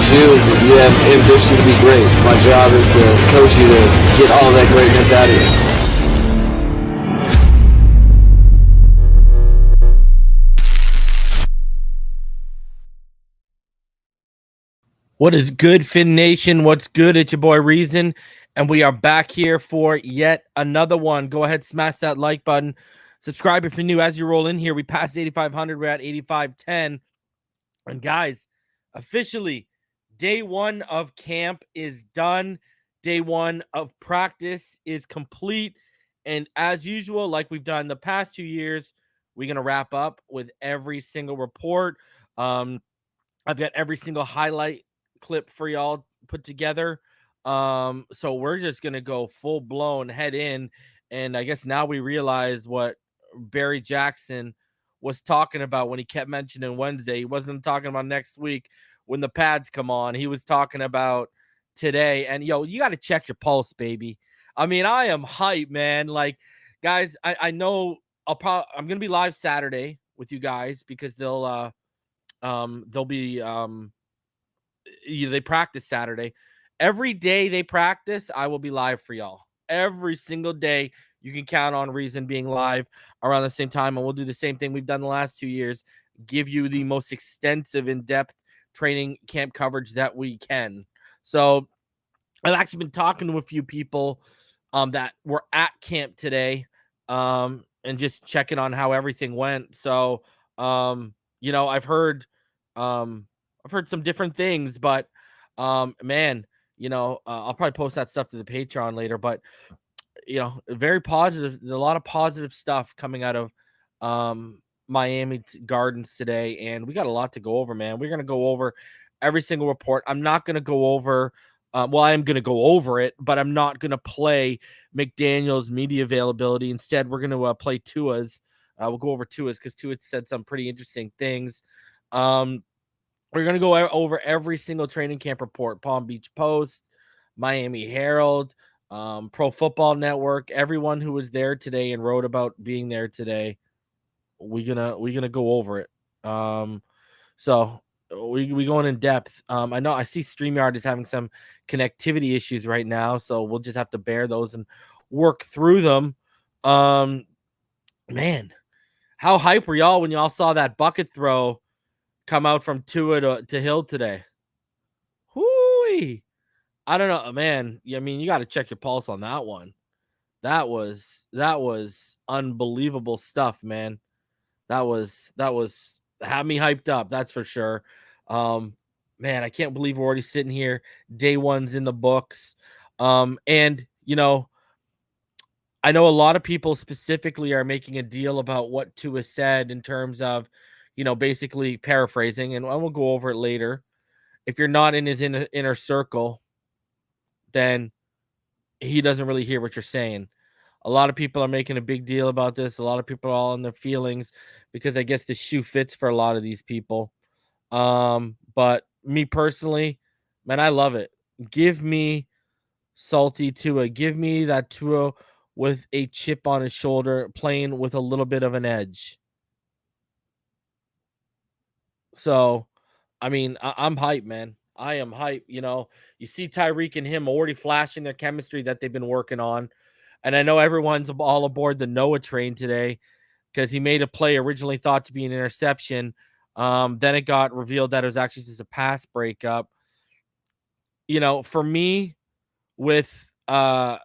is you is if you have ambition to be great. My job is to coach you to get all that greatness out of you. What is good, Fin Nation? What's good? It's your boy Reason, and we are back here for yet another one. Go ahead, smash that like button. Subscribe if you're new. As you roll in here, we passed 8,500. We're at 8,510. And guys, officially, day one of camp is done. Day one of practice is complete. And as usual, like we've done the past 2 years, we're going to wrap up with every single report. I've got every single highlight clip for y'all put together. So we're just gonna go full blown head in, and I guess now we realize what Barry Jackson was talking about when he kept mentioning Wednesday. He wasn't talking about next week when the pads come on. He was talking about today. And yo, you got to check your pulse, baby. I mean, I am hyped, man. Like, guys, I know I'm gonna be live Saturday with you guys because they'll be they practice Saturday. Every day they practice, I will be live for y'all. Every single day, you can count on Reason being live around the same time, and we'll do the same thing we've done the last 2 years, give you the most extensive, in-depth training camp coverage that we can. So I've actually been talking to a few people that were at camp today and just checking on how everything went. So, I've heard some different things, but man, I'll probably post that stuff to the Patreon later, but very positive. There's a lot of positive stuff coming out of Miami Gardens today, and we got a lot to go over, man. We're going to go over every single report. I'm not going to go over I am going to go over it, but I'm not going to play McDaniel's media availability. Instead, we're going to play Tua's. We'll go over Tua's because Tua said some pretty interesting things. We're going to go over every single training camp report, Palm Beach Post, Miami Herald, Pro Football Network, everyone who was there today and wrote about being there today. We're gonna go over it. So we going in depth. I know I see StreamYard is having some connectivity issues right now, so we'll just have to bear those and work through them. Man, how hype were y'all when y'all saw that bucket throw come out from Tua to Hill today? Whoo! I don't know, man. I mean, you got to check your pulse on that one. That was unbelievable stuff, man. That was had me hyped up, that's for sure. Man, I can't believe we're already sitting here. Day one's in the books. And I know a lot of people specifically are making a deal about what Tua said in terms of, basically paraphrasing, and I will go over it later. If you're not in his inner circle, then he doesn't really hear what you're saying. A lot of people are making a big deal about this. A lot of people are all in their feelings because I guess the shoe fits for a lot of these people. But me personally, man, I love it. Give me salty Tua. Give me that Tua with a chip on his shoulder, playing with a little bit of an edge. So, I mean, I'm hyped, man. I am hyped. You see Tyreek and him already flashing their chemistry that they've been working on. And I know everyone's all aboard the Noah train today because he made a play originally thought to be an interception. Then it got revealed that it was actually just a pass breakup. For me, with I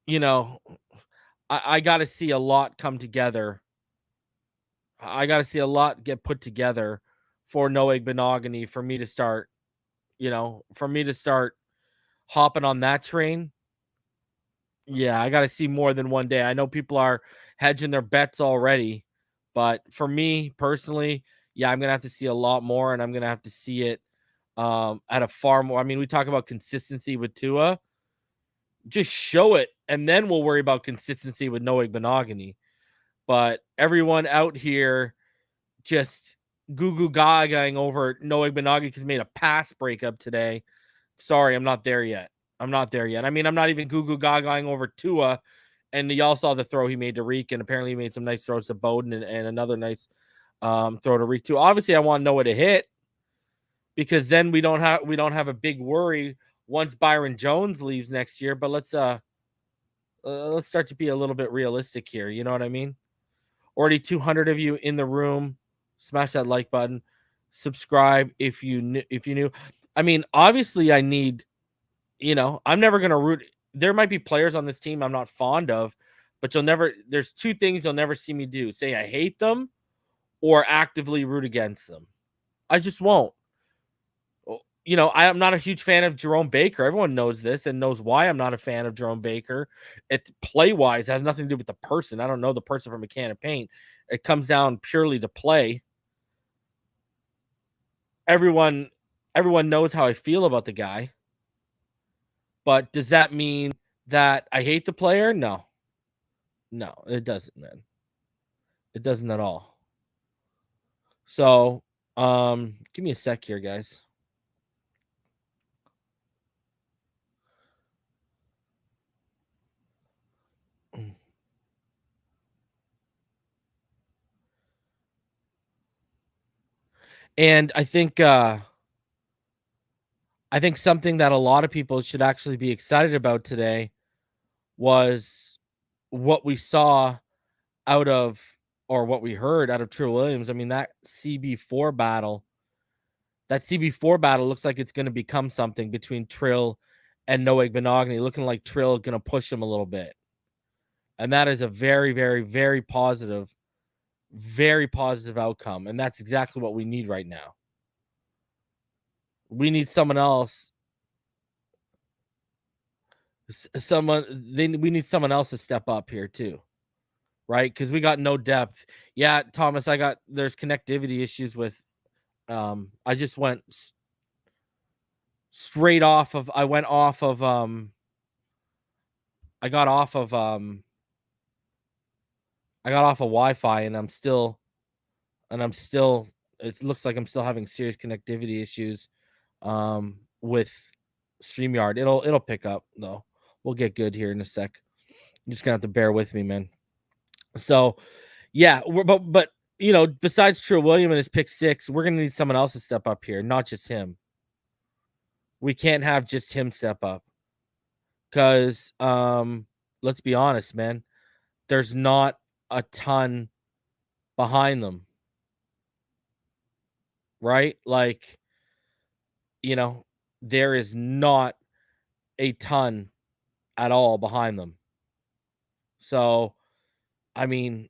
got to see a lot come together. I got to see a lot get put together for Noah Benogany for me to start, hopping on that train. Yeah, I got to see more than one day. I know people are hedging their bets already, but for me personally, yeah, I'm going to have to see a lot more, and I'm going to have to see it at a far more. I mean, we talk about consistency with Tua. Just show it, and then we'll worry about consistency with Noah Benogany. But everyone out here just goo gagaing over Noah Benogany because he made a pass breakup today. Sorry, I'm not there yet. I mean, I'm not even goo gagaing over Tua. And y'all saw the throw he made to Reek, and apparently he made some nice throws to Bowden and another nice throw to Reek too. Obviously, I want Noah to hit because then we don't have a big worry once Byron Jones leaves next year. But let's start to be a little bit realistic here. You know what I mean? Already 200 of you in the room. Smash that like button. Subscribe if you knew. I mean, obviously, I need. I'm never gonna root. There might be players on this team I'm not fond of, but there's two things you'll never see me do: say I hate them, or actively root against them. I just won't. I am not a huge fan of Jerome Baker. Everyone knows this and knows why I'm not a fan of Jerome Baker. It's play-wise, it has nothing to do with the person. I don't know the person from a can of paint. It comes down purely to play. Everyone knows how I feel about the guy. But does that mean that I hate the player? No. No, it doesn't, man. It doesn't at all. So, give me a sec here, guys. And I think something that a lot of people should actually be excited about today was what we saw what we heard out of Trill Williams. I mean, that CB4 battle looks like it's going to become something between Trill and Noah Igbinoghene, looking like Trill going to push him a little bit. And that is a very, very, very positive outcome. And that's exactly what we need right now. We need someone else. We need someone else to step up here too. Right? Because we got no depth. Yeah, Thomas, there's connectivity issues with, I just went straight off of, I got off of Wi-Fi and I'm still, it looks like I'm still having serious connectivity issues, with StreamYard. It'll pick up though. We'll get good here in a sec. You're just gonna have to bear with me, man. So, yeah, but besides Trill Williams and his pick 6, we're gonna need someone else to step up here, not just him. We can't have just him step up because, let's be honest, man. There's not a ton behind them, right? Like, there is not a ton at all behind them. So, I mean,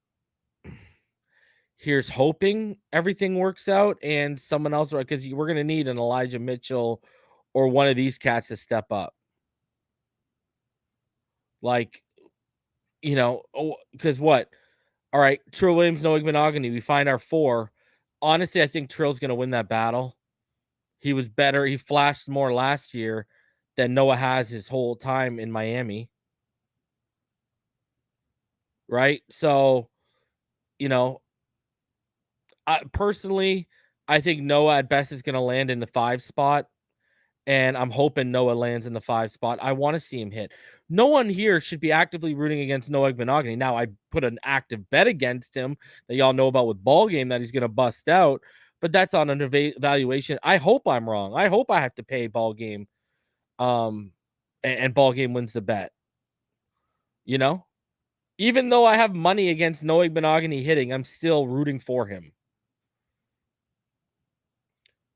here's hoping everything works out and someone else, because we're going to need an Elijah Mitchell or one of these cats to step up. Like, because what? All right, Trill Williams, Noah Igbinoghene, we find our 4. Honestly, I think Trill's going to win that battle. He was better. He flashed more last year than Noah has his whole time in Miami. Right? So, personally, I think Noah at best is going to land in the 5 spot. And I'm hoping Noah lands in the 5 spot. I want to see him hit. No one here should be actively rooting against Noah Igbinoghene. Now, I put an active bet against him that y'all know about with Ball Game that he's going to bust out. But that's on an evaluation. I hope I'm wrong. I hope I have to pay Ball Game. And Ball Game wins the bet. Even though I have money against Noah Igbinoghene hitting, I'm still rooting for him.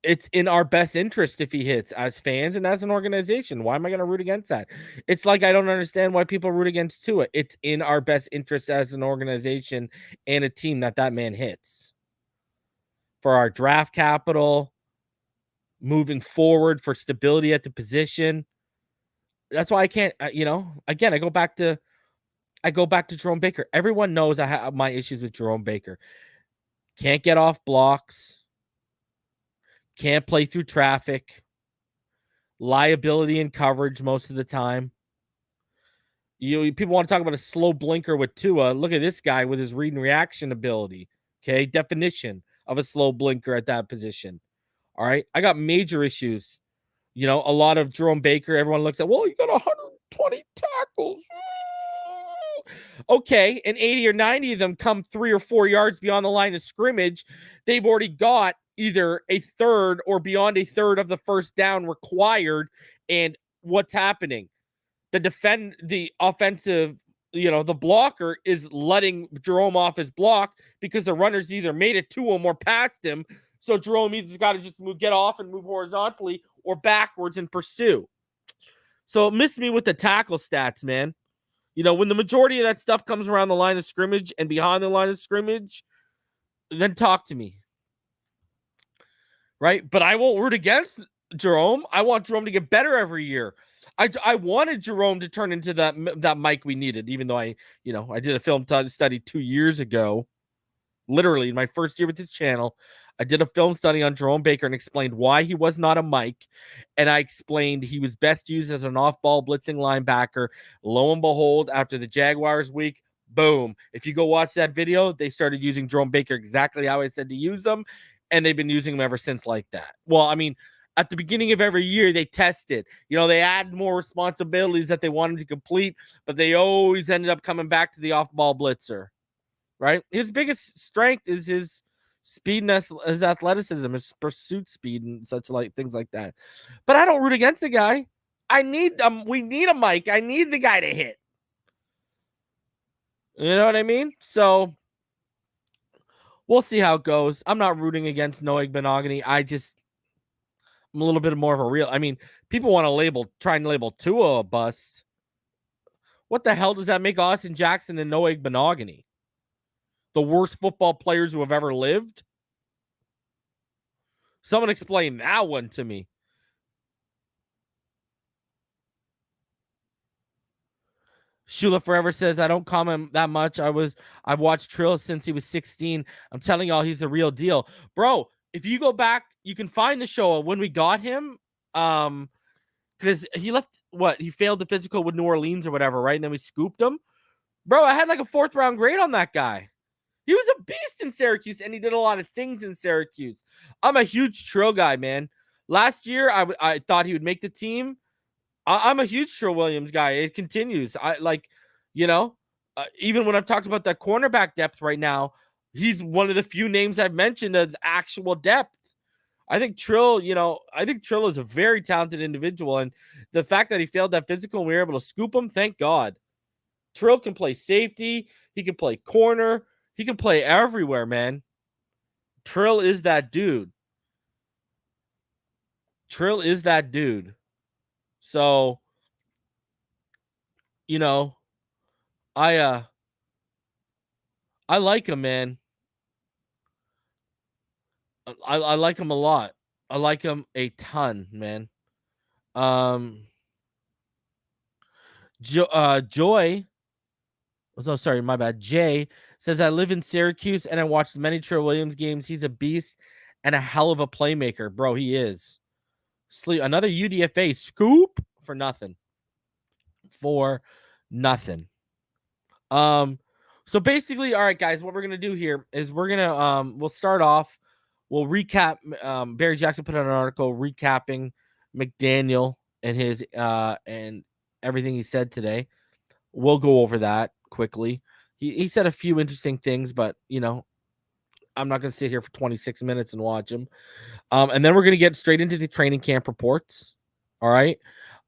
It's in our best interest if he hits as fans and as an organization. Why am I going to root against that? It's like I don't understand why people root against Tua. It's in our best interest as an organization and a team that man hits. For our draft capital, moving forward, for stability at the position. That's why I can't, again, I go back to Jerome Baker. Everyone knows I have my issues with Jerome Baker. Can't get off blocks. Can't play through traffic. Liability and coverage most of the time. People want to talk about a slow blinker with Tua. Look at this guy with his read and reaction ability. Okay, definition of a slow blinker at that position. All right, I got major issues. A lot of Jerome Baker, everyone looks at, well, you got 120 tackles. Okay, and 80 or 90 of them come 3 or 4 yards beyond the line of scrimmage. They've already got either a third or beyond a third of the first down required. And what's happening? The offensive, the blocker is letting Jerome off his block because the runners either made it to him or past him. So Jerome either's got to just get off and move horizontally or backwards and pursue. So miss me with the tackle stats, man. When the majority of that stuff comes around the line of scrimmage and behind the line of scrimmage, then talk to me. Right? But I won't root against Jerome. I want Jerome to get better every year. I wanted Jerome to turn into that Mike we needed, even though I did a film study 2 years ago, literally in my first year with this channel. I did a film study on Jerome Baker and explained why he was not a Mike. And I explained he was best used as an off-ball blitzing linebacker. Lo and behold, after the Jaguars week, boom. If you go watch that video, they started using Jerome Baker exactly how I said to use him. And they've been using him ever since like that. Well, I mean, at the beginning of every year, they tested. They add more responsibilities that they wanted to complete, but they always ended up coming back to the off-ball blitzer, right? His biggest strength is his speed and his athleticism, his pursuit speed and such like things like that. But I don't root against the guy. We need a Mike. I need the guy to hit. You know what I mean? So we'll see how it goes. I'm not rooting against Noah Benogany. I'm a little bit more of a real. I mean, people want to try and label Tua a bust. What the hell does that make Austin Jackson and Noah Benogany? The worst football players who have ever lived? Someone explain that one to me. Shula Forever says, I don't comment that much. I've watched Trill since he was 16. I'm telling y'all, he's the real deal. Bro, if you go back, you can find the show when we got him. Because he left, he failed the physical with New Orleans or whatever, right? And then we scooped him. Bro, I had like a 4th round grade on that guy. He was a beast in Syracuse, and he did a lot of things in Syracuse. I'm a huge Trill guy, man. Last year, I thought he would make the team. I'm a huge Trill Williams guy. It continues. Even when I've talked about that cornerback depth right now, he's one of the few names I've mentioned as actual depth. I think Trill is a very talented individual, and the fact that he failed that physical and we were able to scoop him, thank God. Trill can play safety. He can play corner. He can play everywhere, man. Trill is that dude. So, I like him, man. I like him a lot. I like him a ton, man. Joy. Oh, sorry, my bad. Jay says, I live in Syracuse and I watched many Trill Williams games. He's a beast and a hell of a playmaker. Bro, he is. Another UDFA scoop for nothing. So basically, all right, guys, what we're gonna do here is we'll start off. We'll recap. Barry Jackson put out an article recapping McDaniel and his and everything he said today. We'll go over that quickly. He said a few interesting things, but I'm not gonna sit here for 26 minutes and watch him. And then we're gonna get straight into the training camp reports. All right.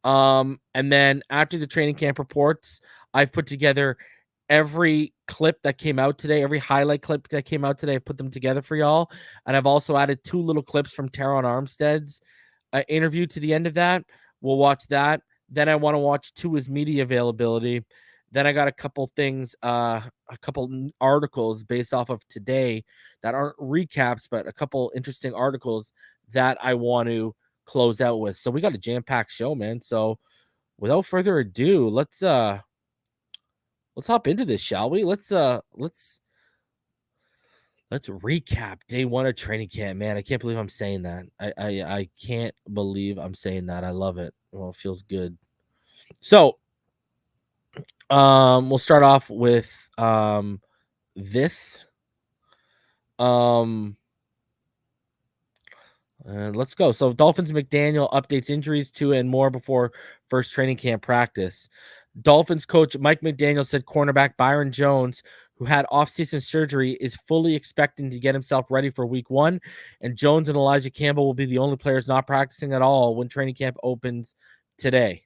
And then after the training camp reports, I've put together every clip that came out today, every highlight clip that came out today. I put them together for y'all. And I've also added 2 little clips from Teron Armstead's interview to the end of that. We'll watch that. Then I want to watch his media availability. Then I got a couple things, a couple articles based off of today that aren't recaps, but a couple interesting articles that I want to close out with. So we got a jam-packed show, man. So without further ado, let's hop into this, shall we? Let's recap day 1 of training camp, man. I can't believe I'm saying that. I can't believe I'm saying that. I love it. Well, it feels good. So we'll start off with this. Let's go. So Dolphins McDaniel updates injuries to and more before first training camp practice. Dolphins coach Mike McDaniel said cornerback Byron Jones, who had offseason surgery, is fully expecting to get himself ready for week 1, and Jones and Elijah Campbell will be the only players not practicing at all when training camp opens today.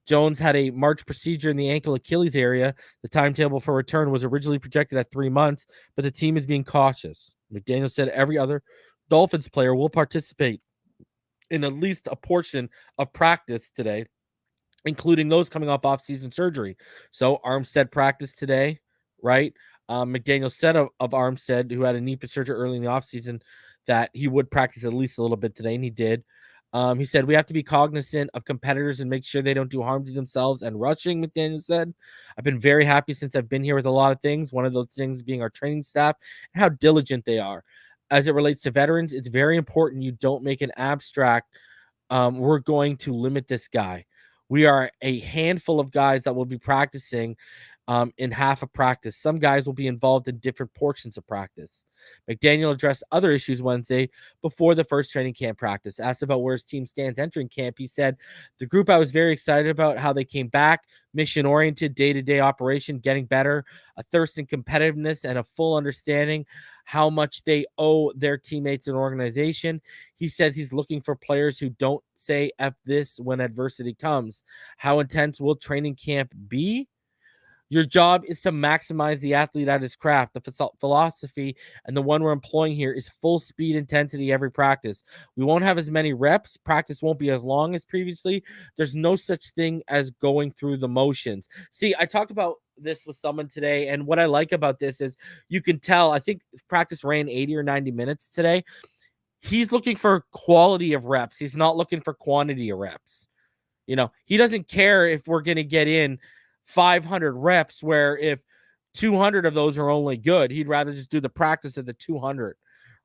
Jones had a March procedure in the ankle Achilles area. The timetable for return was originally projected at 3 months, but the team is being cautious. McDaniel said every other Dolphins player will participate in at least a portion of practice today, including those coming off-season surgery. So Armstead practiced today, right? McDaniel said of Armstead, who had a knee procedure early in the offseason, that he would practice at least a little bit today, and he did. He said, we have to be cognizant of competitors and make sure they don't do harm to themselves and rushing, McDaniel said. I've been very happy since I've been here with a lot of things, one of those things being our training staff and how diligent they are. As it relates to veterans, it's very important you don't make an abstract, we're going to limit this guy. We are a handful of guys that will be practicing in half of practice. Some guys will be involved in different portions of practice. McDaniel addressed other issues Wednesday before the first training camp practice. Asked about where his team stands entering camp, he said, the group I was very excited about, how they came back, mission-oriented, day-to-day operation, getting better, a thirst in competitiveness, and a full understanding how much they owe their teammates and organization. He says he's looking for players who don't say F this when adversity comes. How intense will training camp be? Your job is to maximize the athlete at his craft. The philosophy and the one we're employing here is full speed intensity every practice. We won't have as many reps. Practice won't be as long as previously. There's no such thing as going through the motions. See, I talked about this with someone today, and what I like about this is you can tell, I think practice ran 80 or 90 minutes today. He's looking for quality of reps. He's not looking for quantity of reps. You know, he doesn't care if we're going to get in 500 reps, where if 200 of those are only good, he'd rather just do the practice of the 200,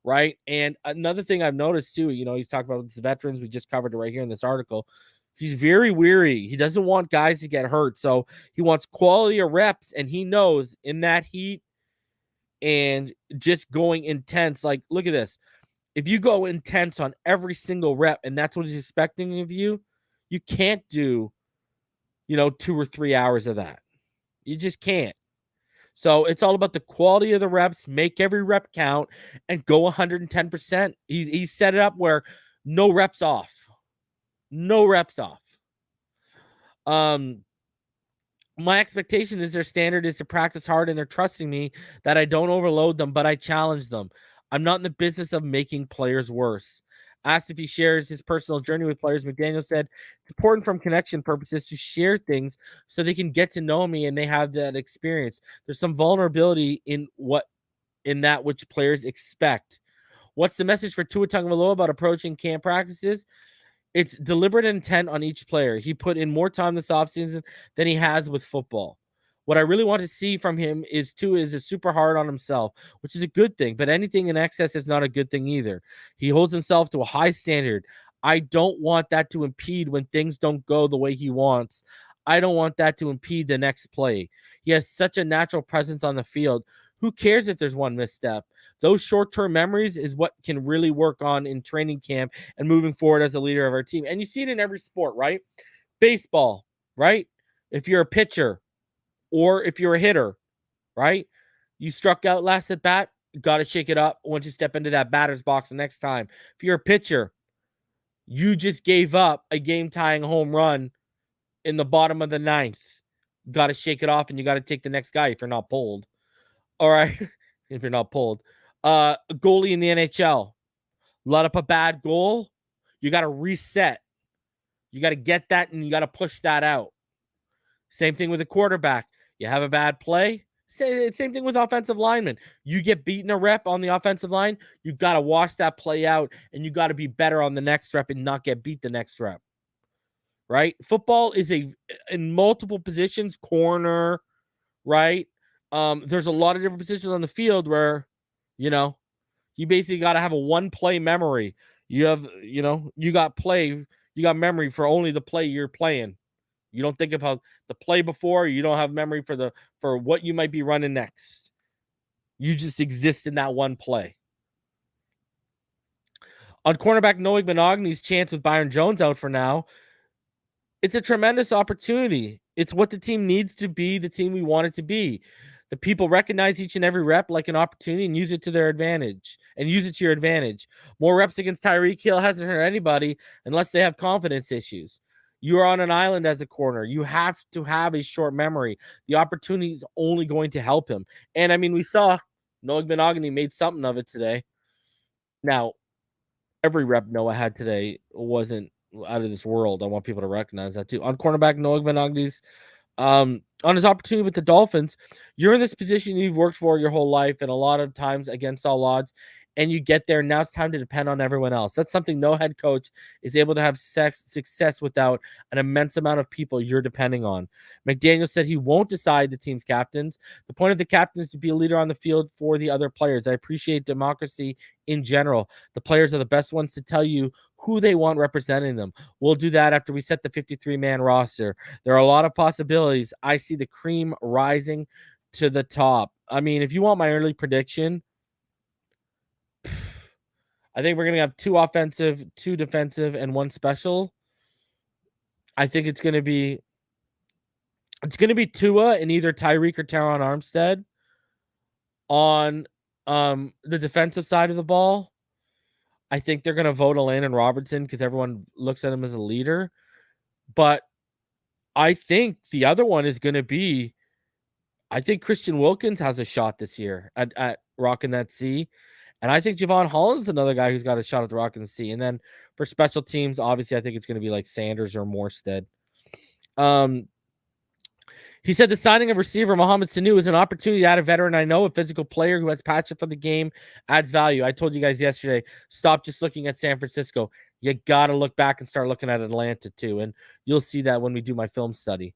right? And another thing I've noticed too, you know, he's talking about the veterans. We just covered it right here in this article. He's very weary. He doesn't want guys to get hurt. So he wants quality of reps, and he knows in that heat and just going intense. Like, look at this. If you go intense on every single rep and that's what he's expecting of you, you can't do, 2 or 3 hours of that. You just can't. So it's all about the quality of the reps, make every rep count, and go 110%. He set it up where no reps off. No reps off. My expectation is their standard is to practice hard, and they're trusting me that I don't overload them, but I challenge them. I'm not in the business of making players worse. Asked if he shares his personal journey with players, McDaniel said, it's important from connection purposes to share things so they can get to know me and they have that experience. There's some vulnerability in that which players expect. What's the message for Tua Tagovailoa about approaching camp practices? It's deliberate intent on each player. He put in more time this offseason than he has with football. What I really want to see from him is super hard on himself, which is a good thing, but anything in excess is not a good thing either. He holds himself to a high standard. I don't want that to impede when things don't go the way he wants. I don't want that to impede the next play. He has such a natural presence on the field. Who cares if there's one misstep? Those short-term memories is what can really work on in training camp and moving forward as a leader of our team. And you see it in every sport, right? Baseball, right? If you're a pitcher or if you're a hitter, right? You struck out last at bat, you got to shake it up once you step into that batter's box the next time. If you're a pitcher, you just gave up a game-tying home run in the bottom of the ninth. You got to shake it off, and you got to take the next guy if you're not pulled. All right, if you're not pulled. A goalie in the NHL, let up a bad goal, you got to reset. You got to get that, and you got to push that out. Same thing with a quarterback. You have a bad play. Same thing with offensive linemen. You get beaten a rep on the offensive line, you got to wash that play out, and you got to be better on the next rep and not get beat the next rep. Right? Football is in multiple positions, corner, right? There's a lot of different positions on the field where, you basically got to have a one-play memory. You have, you got memory for only the play you're playing. You don't think about the play before. You don't have memory for what you might be running next. You just exist in that one play. On cornerback Noah Monogny's chance with Byron Jones out for now, it's a tremendous opportunity. It's what the team needs to be, the team we want it to be. The people recognize each and every rep like an opportunity and use it to their advantage and use it to your advantage. More reps against Tyreek Hill hasn't hurt anybody unless they have confidence issues. You are on an island as a corner. You have to have a short memory. The opportunity is only going to help him. And I mean, we saw Noah Benogany made something of it today. Now, every rep Noah had today wasn't out of this world. I want people to recognize that too. On cornerback, Noah Benogany's on his opportunity with the Dolphins, you're in this position you've worked for your whole life, and a lot of times against all odds, and you get there. Now it's time to depend on everyone else. That's something no head coach is able to have success without an immense amount of people you're depending on. McDaniel said he won't decide the team's captains. The point of the captain is to be a leader on the field for the other players. I appreciate democracy in general. The players are the best ones to tell you who they want representing them. We'll do that after we set the 53-man roster. There are a lot of possibilities. I see the cream rising to the top. I mean, if you want my early prediction, I think we're going to have 2 offensive, 2 defensive, and 1 special. I think it's going to be Tua and either Tyreek or Teron Armstead on the defensive side of the ball. I think they're going to vote Landon Robertson because everyone looks at him as a leader. But I think the other one is going to be, I think Christian Wilkins has a shot this year at rocking that C. And I think Javon Holland's another guy who's got a shot at the rocking the C. And then for special teams, obviously, I think it's going to be like Sanders or Morstead. He said the signing of receiver Mohamed Sanu is an opportunity to add a veteran. I know a physical player who has passion for the game adds value. I told you guys yesterday, stop just looking at San Francisco. You got to look back and start looking at Atlanta too. And you'll see that when we do my film study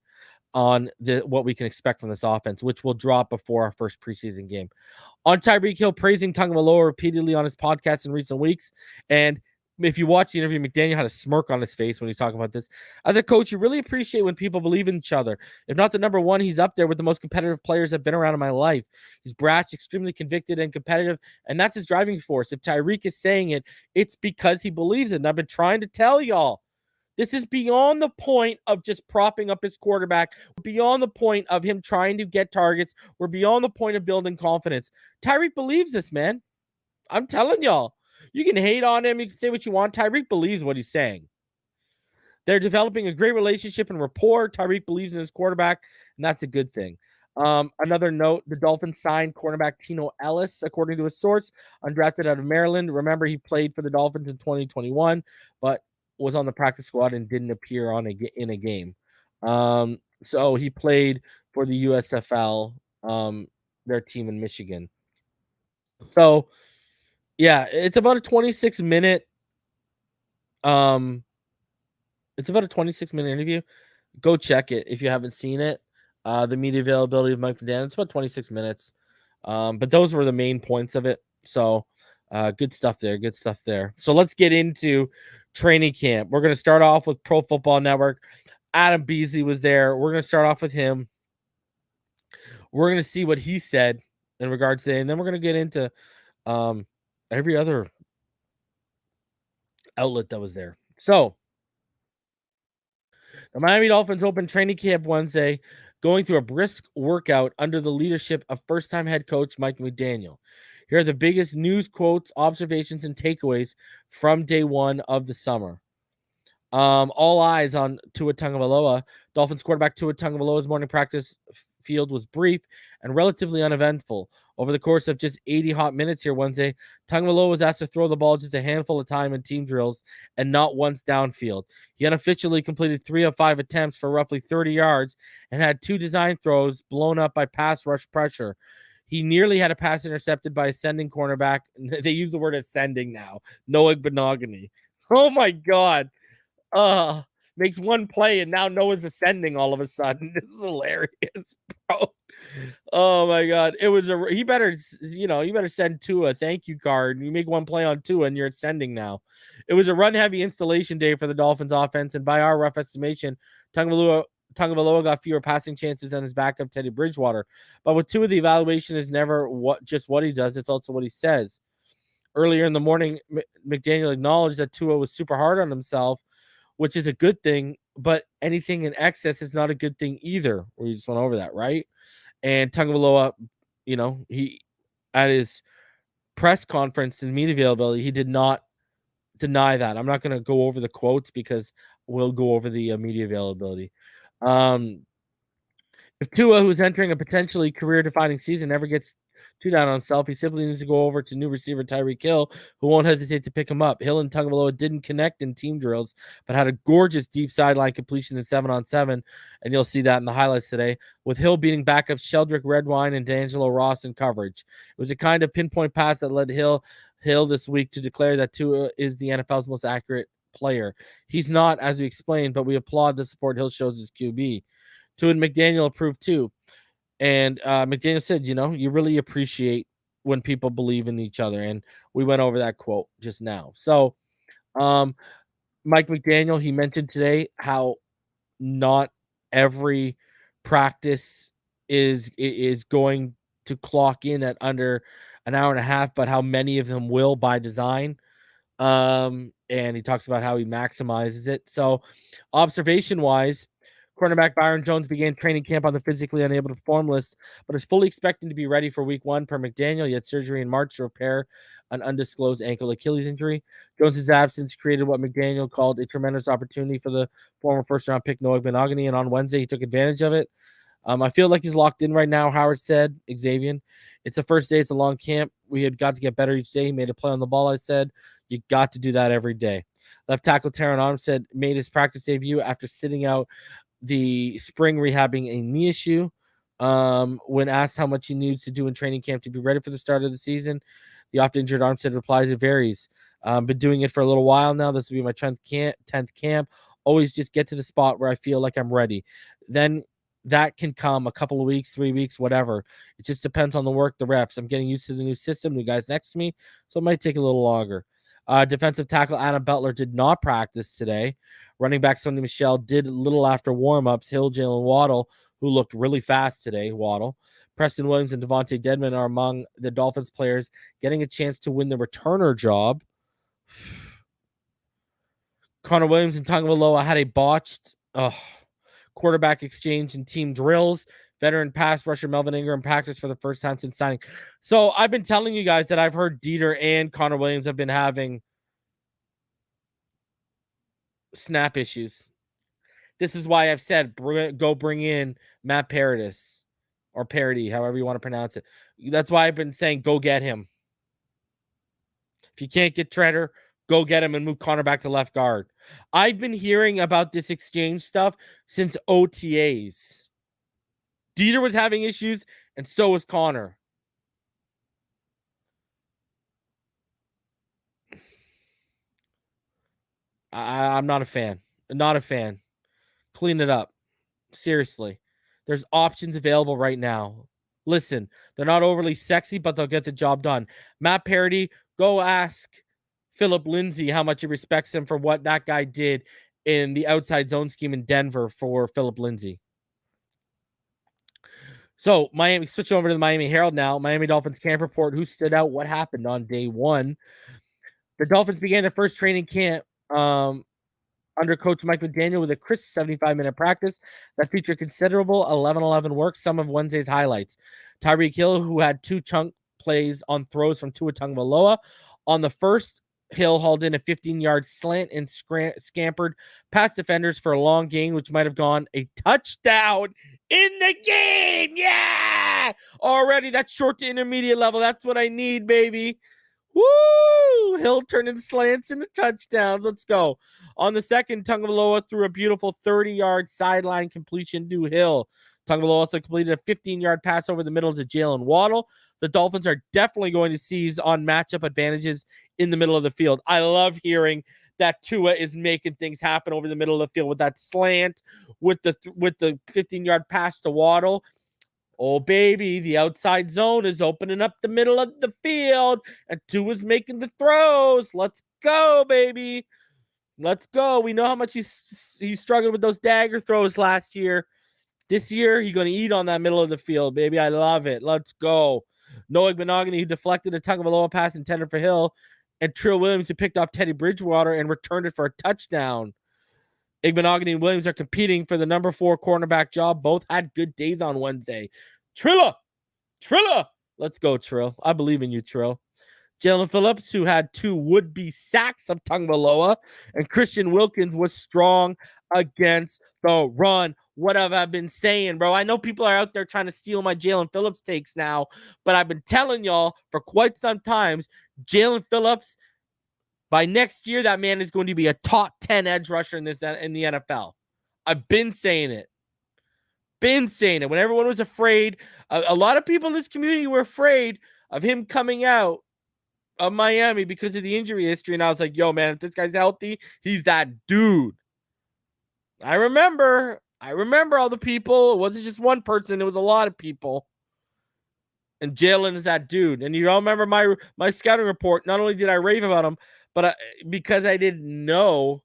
on what we can expect from this offense, which will drop before our first preseason game. On Tyreek Hill, praising Tagovailoa repeatedly on his podcast in recent weeks. And if you watch the interview, McDaniel had a smirk on his face when he's talking about this. As a coach, you really appreciate when people believe in each other. If not the number one, he's up there with the most competitive players I've been around in my life. He's brash, extremely convicted, and competitive, and that's his driving force. If Tyreek is saying it, it's because he believes it, and I've been trying to tell y'all. This is beyond the point of just propping up his quarterback, beyond the point of him trying to get targets. We're beyond the point of building confidence. Tyreek believes this, man. I'm telling y'all. You can hate on him. You can say what you want. Tyreek believes what he's saying. They're developing a great relationship and rapport. Tyreek believes in his quarterback, and that's a good thing. Another note, the Dolphins signed cornerback Tino Ellis, according to his source, undrafted out of Maryland. Remember, he played for the Dolphins in 2021, but was on the practice squad and didn't appear in a game. So he played for the USFL, their team in Michigan. So, yeah, it's about a 26-minute interview. Go check it if you haven't seen it. The media availability of Mike McDaniel, it's about 26 minutes. But those were the main points of it. So good stuff there. So let's get into training camp. We're going to start off with Pro Football Network. Adam Beasley was there. We're going to start off with him. We're going to see what he said in regards to it, and then we're going to get into every other outlet that was there. So the Miami Dolphins opened training camp Wednesday, going through a brisk workout under the leadership of first-time head coach Mike McDaniel. Here are the biggest news, quotes, observations, and takeaways from day one of the summer. All eyes on Tua Tagovailoa. Dolphins quarterback Tua Tagovailoa's morning practice field was brief and relatively uneventful. Over the course of just 80 hot minutes here Wednesday, Tagovailoa was asked to throw the ball just a handful of time in team drills and not once downfield. He unofficially completed 3 of 5 attempts for roughly 30 yards and had 2 design throws blown up by pass rush pressure. He nearly had a pass intercepted by ascending cornerback. They use the word ascending now. Noah Benogany. Oh my God. Makes one play and now Noah's ascending all of a sudden. This is hilarious, bro. Oh my God. It was you better send Tua a thank you card. You make one play on Tua and you're ascending now. It was a run heavy installation day for the Dolphins offense, and by our rough estimation, Tagovailoa got fewer passing chances than his backup Teddy Bridgewater. But with Tua, the evaluation is never just what he does, it's also what he says. Earlier in the morning, McDaniel acknowledged that Tua was super hard on himself, which is a good thing, but anything in excess is not a good thing either. We just went over that, right? And Tagovailoa, he at his press conference and media availability, he did not deny that. I'm not going to go over the quotes because we'll go over the media availability. If Tua, who's entering a potentially career-defining season, never gets too down on himself, he simply needs to go over to new receiver Tyreek Hill, who won't hesitate to pick him up. Hill and Tagovailoa didn't connect in team drills, but had a gorgeous deep sideline completion in 7-on-7, and you'll see that in the highlights today, with Hill beating backups Sheldrick Redwine and D'Angelo Ross in coverage. It was a kind of pinpoint pass that led Hill this week to declare that Tua is the NFL's most accurate player. He's not, as we explained, but we applaud the support Hill shows his QB. Tua and McDaniel approved too. And McDaniel said, you really appreciate when people believe in each other. And we went over that quote just now. So Mike McDaniel, he mentioned today how not every practice is going to clock in at under an hour and a half, but how many of them will by design. And he talks about how he maximizes it. So observation-wise, cornerback Byron Jones began training camp on the physically unable to perform list, but is fully expecting to be ready for week 1 per McDaniel. He had surgery in March to repair an undisclosed ankle Achilles injury. Jones's absence created what McDaniel called a tremendous opportunity for the former first-round pick Noah Benogany, and on Wednesday he took advantage of it. I feel like he's locked in right now, Howard said, Xavier. It's the first day. It's a long camp. We had got to get better each day. He made a play on the ball, I said. You got to do that every day. Left tackle Taron Armstead made his practice debut after sitting out the spring rehabbing a knee issue. When asked how much he needs to do in training camp to be ready for the start of the season, the often injured Armstead replied, it varies. Been doing it for a little while now. This will be my 10th camp. Always just get to the spot where I feel like I'm ready. Then that can come a couple of weeks, 3 weeks, whatever. It just depends on the work, the reps. I'm getting used to the new system, new guys next to me, so it might take a little longer. Defensive tackle Adam Butler did not practice today. Running back Sonny Michel did a little after warm-ups. Hill, Jalen Waddle, who looked really fast today, Waddle. Preston Williams and Devontae Dedmon are among the Dolphins players getting a chance to win the returner job. Connor Williams and Tagovailoa had a botched quarterback exchange in team drills. Veteran pass rusher Melvin Ingram practiced for the first time since signing. So I've been telling you guys that I've heard Dieter and Connor Williams have been having snap issues. This is why I've said go bring in Matt Paradis or Parody, however you want to pronounce it. That's why I've been saying go get him. If you can't get Treader, go get him and move Connor back to left guard. I've been hearing about this exchange stuff since OTAs. Dieter was having issues, and so was Connor. I'm not a fan. Not a fan. Clean it up. Seriously. There's options available right now. Listen, they're not overly sexy, but they'll get the job done. Matt Parody, go ask Philip Lindsay how much he respects him for what that guy did in the outside zone scheme in Denver for Philip Lindsay. So, Miami, switching over to the Miami Herald now. Miami Dolphins camp report. Who stood out? What happened on day 1? The Dolphins began their first training camp under coach Mike McDaniel with a crisp 75-minute practice that featured considerable 11-11 work, some of Wednesday's highlights. Tyreek Hill, who had 2 chunk plays on throws from Tua Tagovailoa. On the first, Hill hauled in a 15-yard slant and scampered past defenders for a long gain, which might have gone a touchdown in the game. Yeah! Already, that's short to intermediate level. That's what I need, baby. Woo! Hill turning slants into touchdowns. Let's go. On the second, Tagovailoa threw a beautiful 30-yard sideline completion to Hill. Tagovailoa also completed a 15-yard pass over the middle to Jalen Waddle. The Dolphins are definitely going to seize on matchup advantages in the middle of the field. I love hearing that Tua is making things happen over the middle of the field with that slant, with the 15-yard pass to Waddle. Oh, baby, the outside zone is opening up the middle of the field, and Tua's making the throws. Let's go, baby. Let's go. We know how much he struggled with those dagger throws last year. This year, he's going to eat on that middle of the field, baby. I love it. Let's go. Noah Benogany, who deflected a Tagovailoa pass intended for Hill, and Trill Williams, who picked off Teddy Bridgewater and returned it for a touchdown. Benogany and Williams are competing for the number 4 cornerback job. Both had good days on Wednesday. Trilla. Let's go, Trill. I believe in you, Trill. Jalen Phillips, who had 2 would-be sacks of Tagovailoa, and Christian Wilkins was strong against the run. What have I been saying, bro? I know people are out there trying to steal my Jalen Phillips takes now, but I've been telling y'all for quite some times, Jalen Phillips, by next year, that man is going to be a top 10 edge rusher in the NFL. I've been saying it. When everyone was afraid, a lot of people in this community were afraid of him coming out of Miami because of the injury history. And I was like, yo, man, if this guy's healthy, he's that dude. I remember all the people. It wasn't just one person. It was a lot of people. And Jalen is that dude. And you all remember my scouting report. Not only did I rave about him, but because I didn't know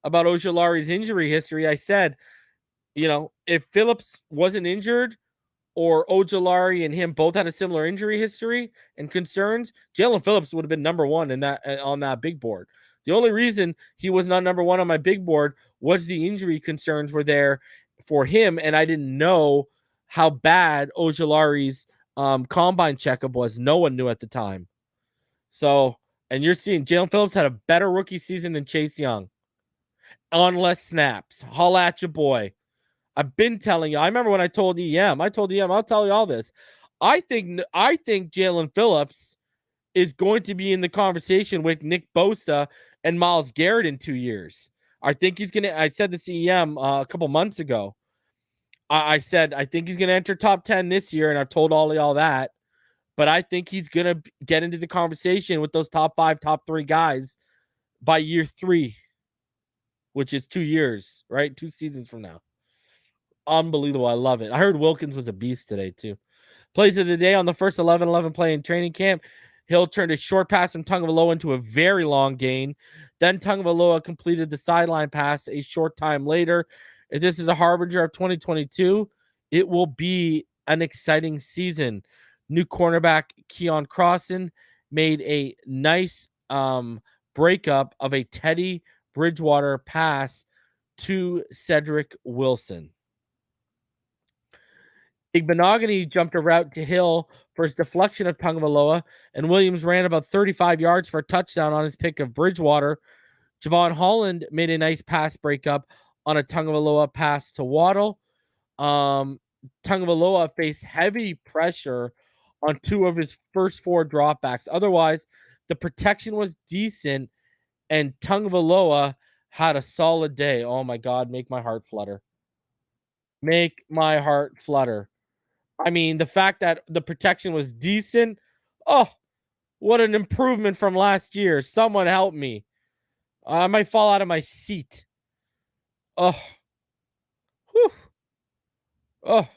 about Ojulari's injury history, I said, if Phillips wasn't injured or Ojulari and him both had a similar injury history and concerns, Jalen Phillips would have been number 1 in that on that big board. The only reason he was not number 1 on my big board was the injury concerns were there for him, and I didn't know how bad Ojulari's combine checkup was. No one knew at the time. So, and you're seeing Jalen Phillips had a better rookie season than Chase Young on less snaps. Holla at your boy. I've been telling you. I remember when I told EM. I'll tell you all this. I think Jalen Phillips is going to be in the conversation with Nick Bosa and Myles Garrett in 2 years. I think he's going to. I said this to EM a couple months ago. I said I think he's going to enter top 10 this year, and I've told all y'all that. But I think he's going to get into the conversation with those top 5, top 3 guys by year 3, which is 2 years, right? 2 seasons from now. Unbelievable. I love it. I heard Wilkins was a beast today, too. Plays of the day on the first 11-11 play in training camp. Hill turned a short pass from Tagovailoa into a very long gain. Then Tagovailoa completed the sideline pass a short time later. If this is a harbinger of 2022, it will be an exciting season. New cornerback Keon Crossan made a nice breakup of a Teddy Bridgewater pass to Cedric Wilson. Igbenogany jumped a route to Hill for his deflection of Tagovailoa, and Williams ran about 35 yards for a touchdown on his pick of Bridgewater. Javon Holland made a nice pass breakup on a Tagovailoa pass to Waddle. Tagovailoa faced heavy pressure on 2 of his first 4 dropbacks. Otherwise, the protection was decent, and Tagovailoa had a solid day. Oh, my God, make my heart flutter. Make my heart flutter. I mean, the fact that the protection was decent, oh, what an improvement from last year. Someone help me. I might fall out of my seat. Oh. Whew. Oh.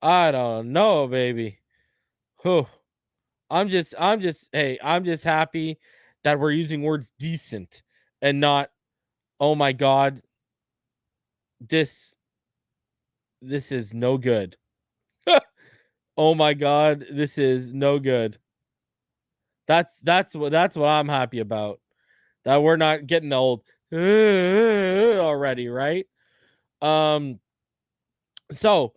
I don't know, baby. Whew. I'm just happy that we're using words decent and not, oh my God, this is no good. Oh my God, this is no good. That's what I'm happy about. That we're not getting the old already, right? So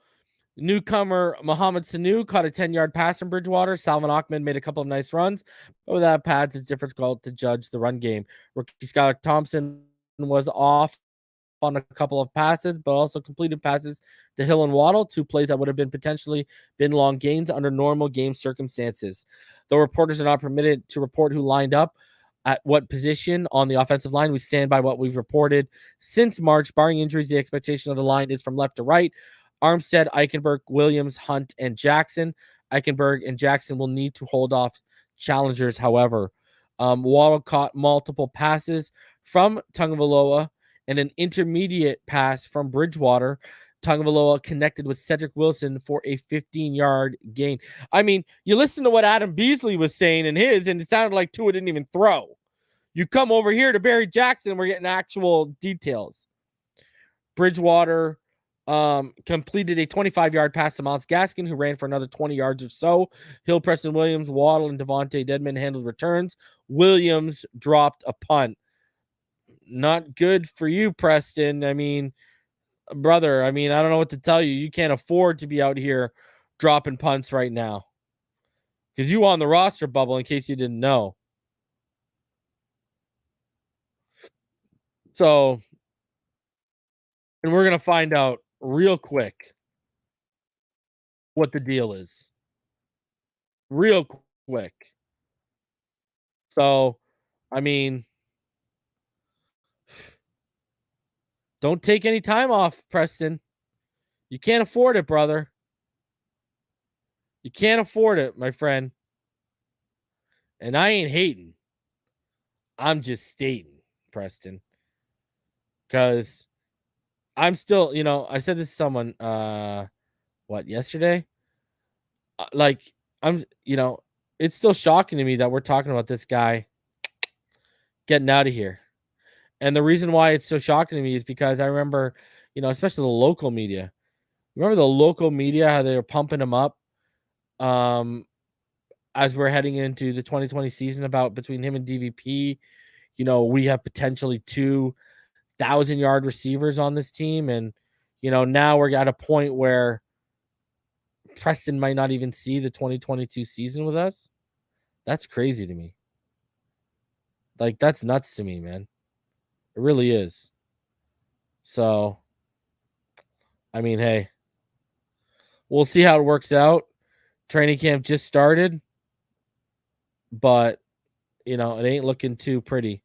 newcomer Mohamed Sanu caught a 10-yard pass from Bridgewater. Salvon Ahmed made a couple of nice runs, but without pads, it's difficult to judge the run game. Rookie Skylar Thompson was off on a couple of passes, but also completed passes to Hill and Waddle, 2 plays that would have been potentially been long gains under normal game circumstances. Though reporters are not permitted to report who lined up at what position on the offensive line, we stand by what we've reported since March. Barring injuries, the expectation of the line is from left to right. Armstead, Eichenberg, Williams, Hunt, and Jackson. Eichenberg and Jackson will need to hold off challengers, however. Waddle caught multiple passes from Tagovailoa and an intermediate pass from Bridgewater. Tagovailoa connected with Cedric Wilson for a 15-yard gain. I mean, you listen to what Adam Beasley was saying in his, and it sounded like Tua didn't even throw. You come over here to Barry Jackson, we're getting actual details. Bridgewater completed a 25-yard pass to Myles Gaskin, who ran for another 20 yards or so. Hill, Preston Williams, Waddle, and Devontae Dedmon handled returns. Williams dropped a punt. Not good for you, Preston. I mean, brother, I mean, I don't know what to tell you. You can't afford to be out here dropping punts right now because you on the roster bubble, in case you didn't know. So, and we're going to find out real quick what the deal is. Real quick. So, I mean, don't take any time off, Preston. You can't afford it, brother. You can't afford it, my friend. And I ain't hating. I'm just stating, Preston. Because I'm still, I said this to someone, yesterday? It's still shocking to me that we're talking about this guy getting out of here. And the reason why it's so shocking to me is because I remember, especially the local media. Remember the local media, how they were pumping him up as we're heading into the 2020 season about between him and DVP. We have potentially 2,000-yard receivers on this team. And, now we're at a point where Preston might not even see the 2022 season with us. That's crazy to me. Like, that's nuts to me, man. It really is. So, I mean, hey, we'll see how it works out. Training camp just started, but, it ain't looking too pretty.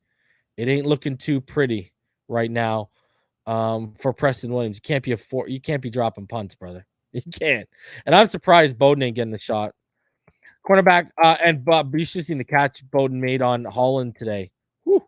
It ain't looking too pretty right now for Preston Williams. You can't be dropping punts, brother. You can't. And I'm surprised Bowden ain't getting the shot. Cornerback, and Bob, you should have seen the catch Bowden made on Holland today. Whew.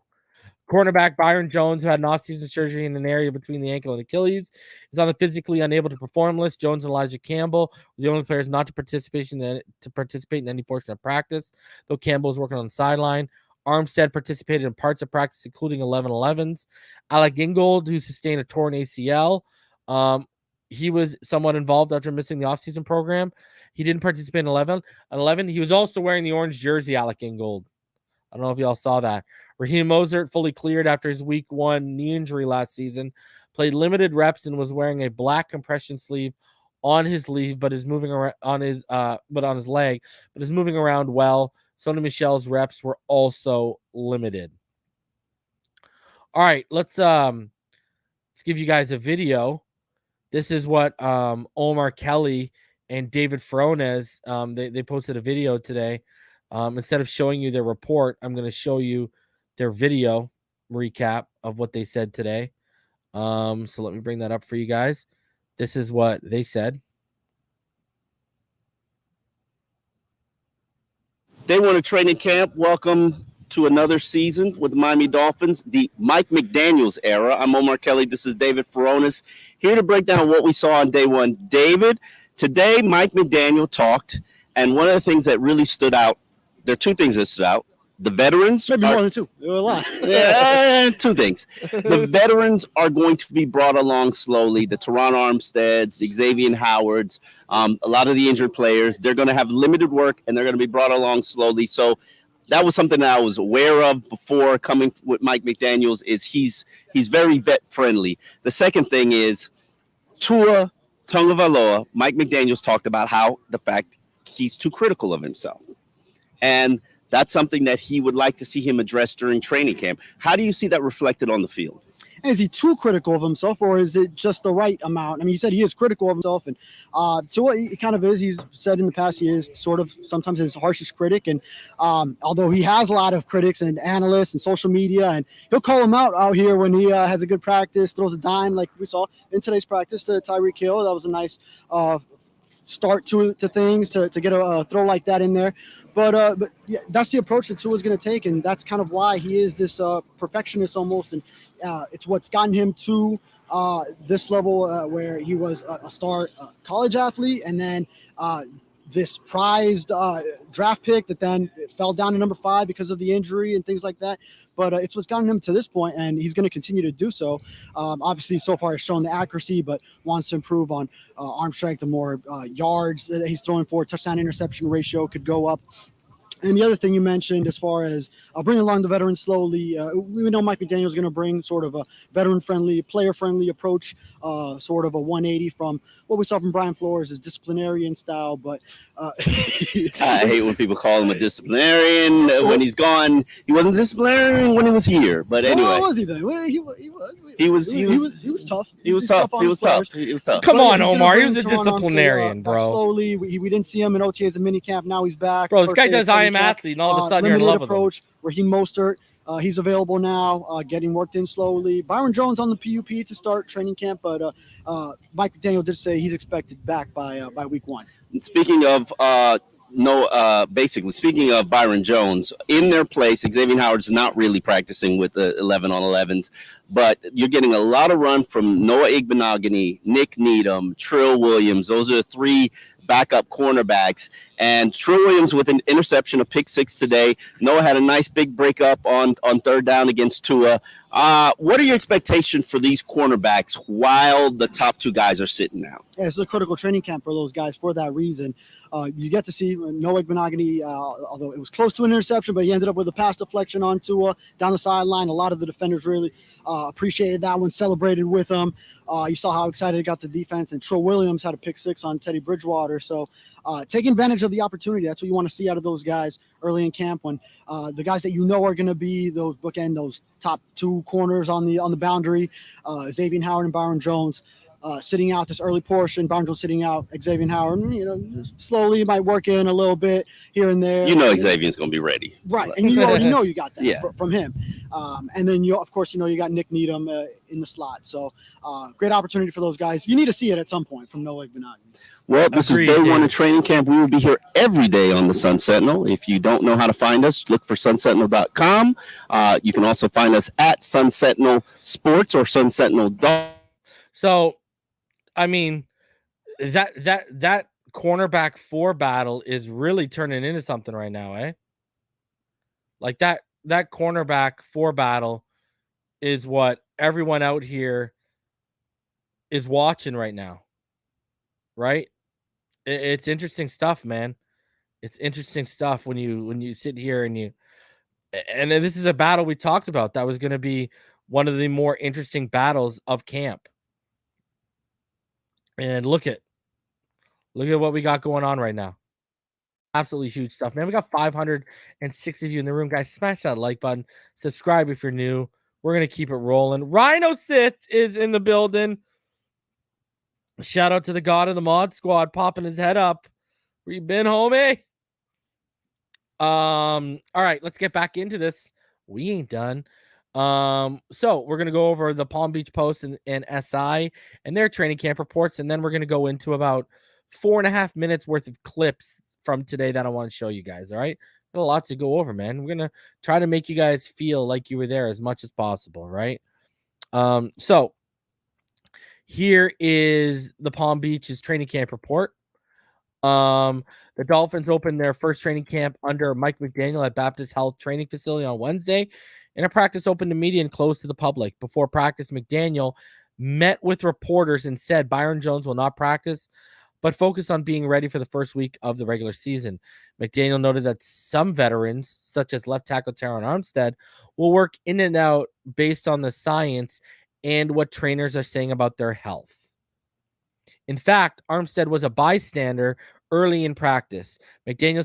Cornerback Byron Jones, who had an off-season surgery in an area between the ankle and Achilles, is on the physically unable to perform list. Jones and Elijah Campbell were the only players not to participate in any portion of practice, though Campbell was working on the sideline. Armstead participated in parts of practice, including 11-11s. Alec Ingold, who sustained a torn ACL, he was somewhat involved after missing the offseason program. He didn't participate in 11. He was also wearing the orange jersey, Alec Ingold. I don't know if y'all saw that. Raheem Mostert fully cleared after his week 1 knee injury last season. Played limited reps and was wearing a black compression sleeve on his sleeve, but is moving around on his leg, but is moving around well. Sonny Michel's reps were also limited. All right, let's give you guys a video. This is what Omar Kelly and David Furones, they posted a video today. Instead of showing you their report, I'm going to show you their video recap of what they said today. So let me bring that up for you guys. This is what they said. Day 1 of training camp. Welcome to another season with the Miami Dolphins, the Mike McDaniel's era. I'm Omar Kelly. This is David Furones, here to break down what we saw on day 1. David, today Mike McDaniel talked, and one of the things that really stood out, there are 2 things that stood out. The veterans. Maybe more than 2. There were a lot. 2 things. The veterans are going to be brought along slowly. The Teron Armsteads, the Xavier Howards, a lot of the injured players, they're going to have limited work, and they're going to be brought along slowly. So that was something that I was aware of before coming with Mike McDaniels. Is he's very vet friendly. The second thing is Tua Tagovailoa. Mike McDaniels talked about how the fact he's too critical of himself, and that's something that he would like to see him address during training camp. How do you see that reflected on the field? And is he too critical of himself, or is it just the right amount? I mean, he said he is critical of himself, and to what he kind of is, he's said in the past he is sort of sometimes his harshest critic. And although he has a lot of critics and analysts and social media, and he'll call him out here when he has a good practice, throws a dime like we saw in today's practice to Tyreek Hill. That was a nice start to things to get a throw like that in there. But yeah, that's the approach that Tua's going to take, and that's kind of why he is this perfectionist almost, and it's what's gotten him to this level where he was a star college athlete, and then this prized draft pick that then fell down to number 5 because of the injury and things like that. But it's what's gotten him to this point, and he's going to continue to do so. Obviously, so far has shown the accuracy, but wants to improve on arm strength and more yards that he's throwing for. Touchdown interception ratio could go up. And the other thing you mentioned, as far as bringing along the veterans slowly, we know Mike McDaniel is going to bring sort of a veteran-friendly, player-friendly approach, sort of a 180 from what we saw from Brian Flores, his disciplinarian style. But I hate when people call him a disciplinarian when he's gone. He wasn't disciplinarian when he was here, but anyway. What was he then? He was tough. He was tough. Come But on, he's gonna Omar. He bring was a Teron Armstead, disciplinarian, back bro. Slowly, we didn't see him in OTAs and minicamp. Now he's back. Bro, this First guy day of does I training Am camp. Athlete, and all of a sudden you're in Limited love with him. approach. Raheem Mostert, he's available now, getting worked in slowly. Byron Jones on the PUP to start training camp, but Mike McDaniel did say he's expected back by week 1. Speaking of speaking of Byron Jones, in their place, Xavier Howard's not really practicing with the 11 on 11s, but you're getting a lot of run from Noah Igbenogany, Nick Needham, Trill Williams. Those are the 3 backup cornerbacks. And Trill Williams with an interception, a pick 6 today. Noah had a nice big breakup on third down against Tua. What are your expectations for these cornerbacks while the top 2 guys are sitting now? Yeah, it's a critical training camp for those guys for that reason. You get to see Noah Igbenogany, although it was close to an interception, but he ended up with a pass deflection on Tua down the sideline. A lot of the defenders really appreciated that one, celebrated with him. You saw how excited it got the defense, and Trill Williams had a pick 6 on Teddy Bridgewater. So taking advantage of the opportunity, that's what you want to see out of those guys early in camp, when the guys that you know are going to be those bookend, those top 2 corners on the boundary, Xavier Howard and Byron Jones. Sitting out this early portion, Byron Jones sitting out, Xavier Howard, slowly might work in a little bit here and there. Xavier's going to be ready. Right, and you already know you got that from him. And then, you got Nick Needham in the slot. So great opportunity for those guys. You need to see it at some point from Noah Igbenogany. Well, this is day 1 of training camp. We will be here every day on the Sun Sentinel. If you don't know how to find us, look for sunsentinel.com. You can also find us at Sun Sentinel Sports or Sun Sentinel Dog. So, I mean, that cornerback 4 battle is really turning into something right now, eh? Like that cornerback 4 battle is what everyone out here is watching right now, right? It's interesting stuff, man. It's interesting stuff when you sit here and this is a battle we talked about that was going to be one of the more interesting battles of camp. And look at what we got going on right now. Absolutely huge stuff, man. We got 506 of you in the room, guys. Smash that like button. Subscribe if you're new. We're going to keep it rolling. Rhino Sith is in the building. Shout out to the god of the mod squad popping his head up. Where you been, homie? All right, let's get back into this. We ain't done. So we're going to go over the Palm Beach Post and SI and their training camp reports. And then we're going to go into about 4.5 minutes worth of clips from today that I want to show you guys. All right. Got a lot to go over, man. We're going to try to make you guys feel like you were there as much as possible. Right. So here is the Palm Beach's training camp report. The Dolphins opened their first training camp under Mike McDaniel at Baptist Health Training Facility on Wednesday. And a practice open to media and closed to the public. Before practice, McDaniel met with reporters and said Byron Jones will not practice, but focus on being ready for the first week of the regular season. McDaniel noted that some veterans, such as left tackle Tyreek Armstead, will work in and out based on the science and what trainers are saying about their health. In fact, Armstead was a bystander early in practice. McDaniel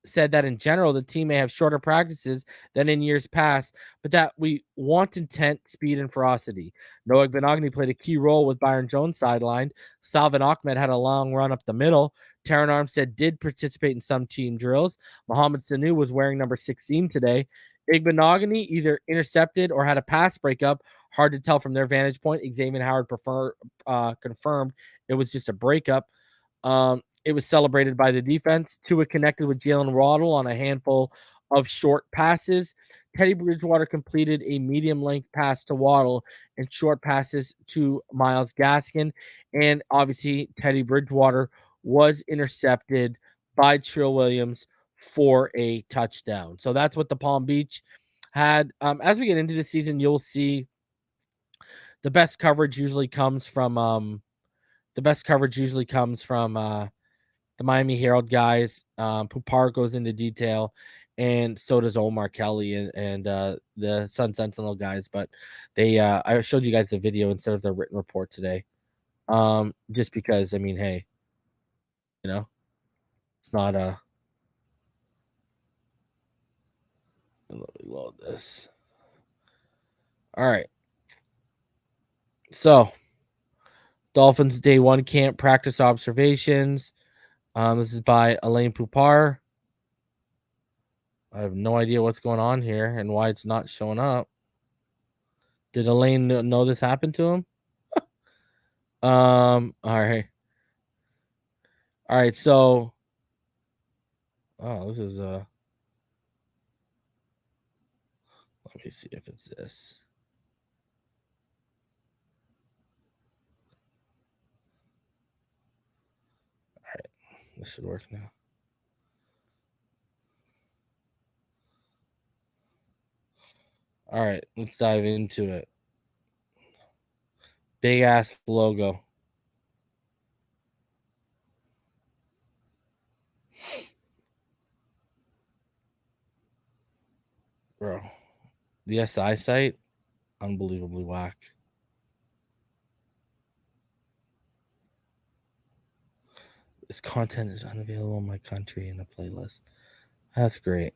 said that in general, the team may have shorter practices than in years past, but that we want intent, speed, and ferocity. Noah Igbenogany played a key role with Byron Jones sidelined. Salvin Ahmed had a long run up the middle. Tyreek Armstead did participate in some team drills. Mohamed Sanu was wearing number 16 today. Igbenogany either intercepted or had a pass breakup. Hard to tell from their vantage point. Xavier Howard confirmed it was just a breakup. It was celebrated by the defense. Tua connected with Jalen Waddle on a handful of short passes. Teddy Bridgewater completed a medium-length pass to Waddle and short passes to Myles Gaskin. And obviously, Teddy Bridgewater was intercepted by Trill Williams for a touchdown. So that's what the Palm Beach had. As we get into the season, you'll see the best coverage usually comes from the Miami Herald guys. Pupar goes into detail, and so does Omar Kelly and the Sun Sentinel guys. But they I showed you guys the video instead of the written report today. Just because, I mean, hey, it's not a. Let me load this. All right. So, Dolphins day 1 camp practice observations. This is by Elaine Pupar. I have no idea what's going on here and why it's not showing up. Did Elaine know this happened to him? All right. All right, so this is let me see if it's this. All right, this should work now. All right, let's dive into it. Big ass logo. Bro, the SI site, unbelievably whack. This content is unavailable in my country in the playlist. That's great.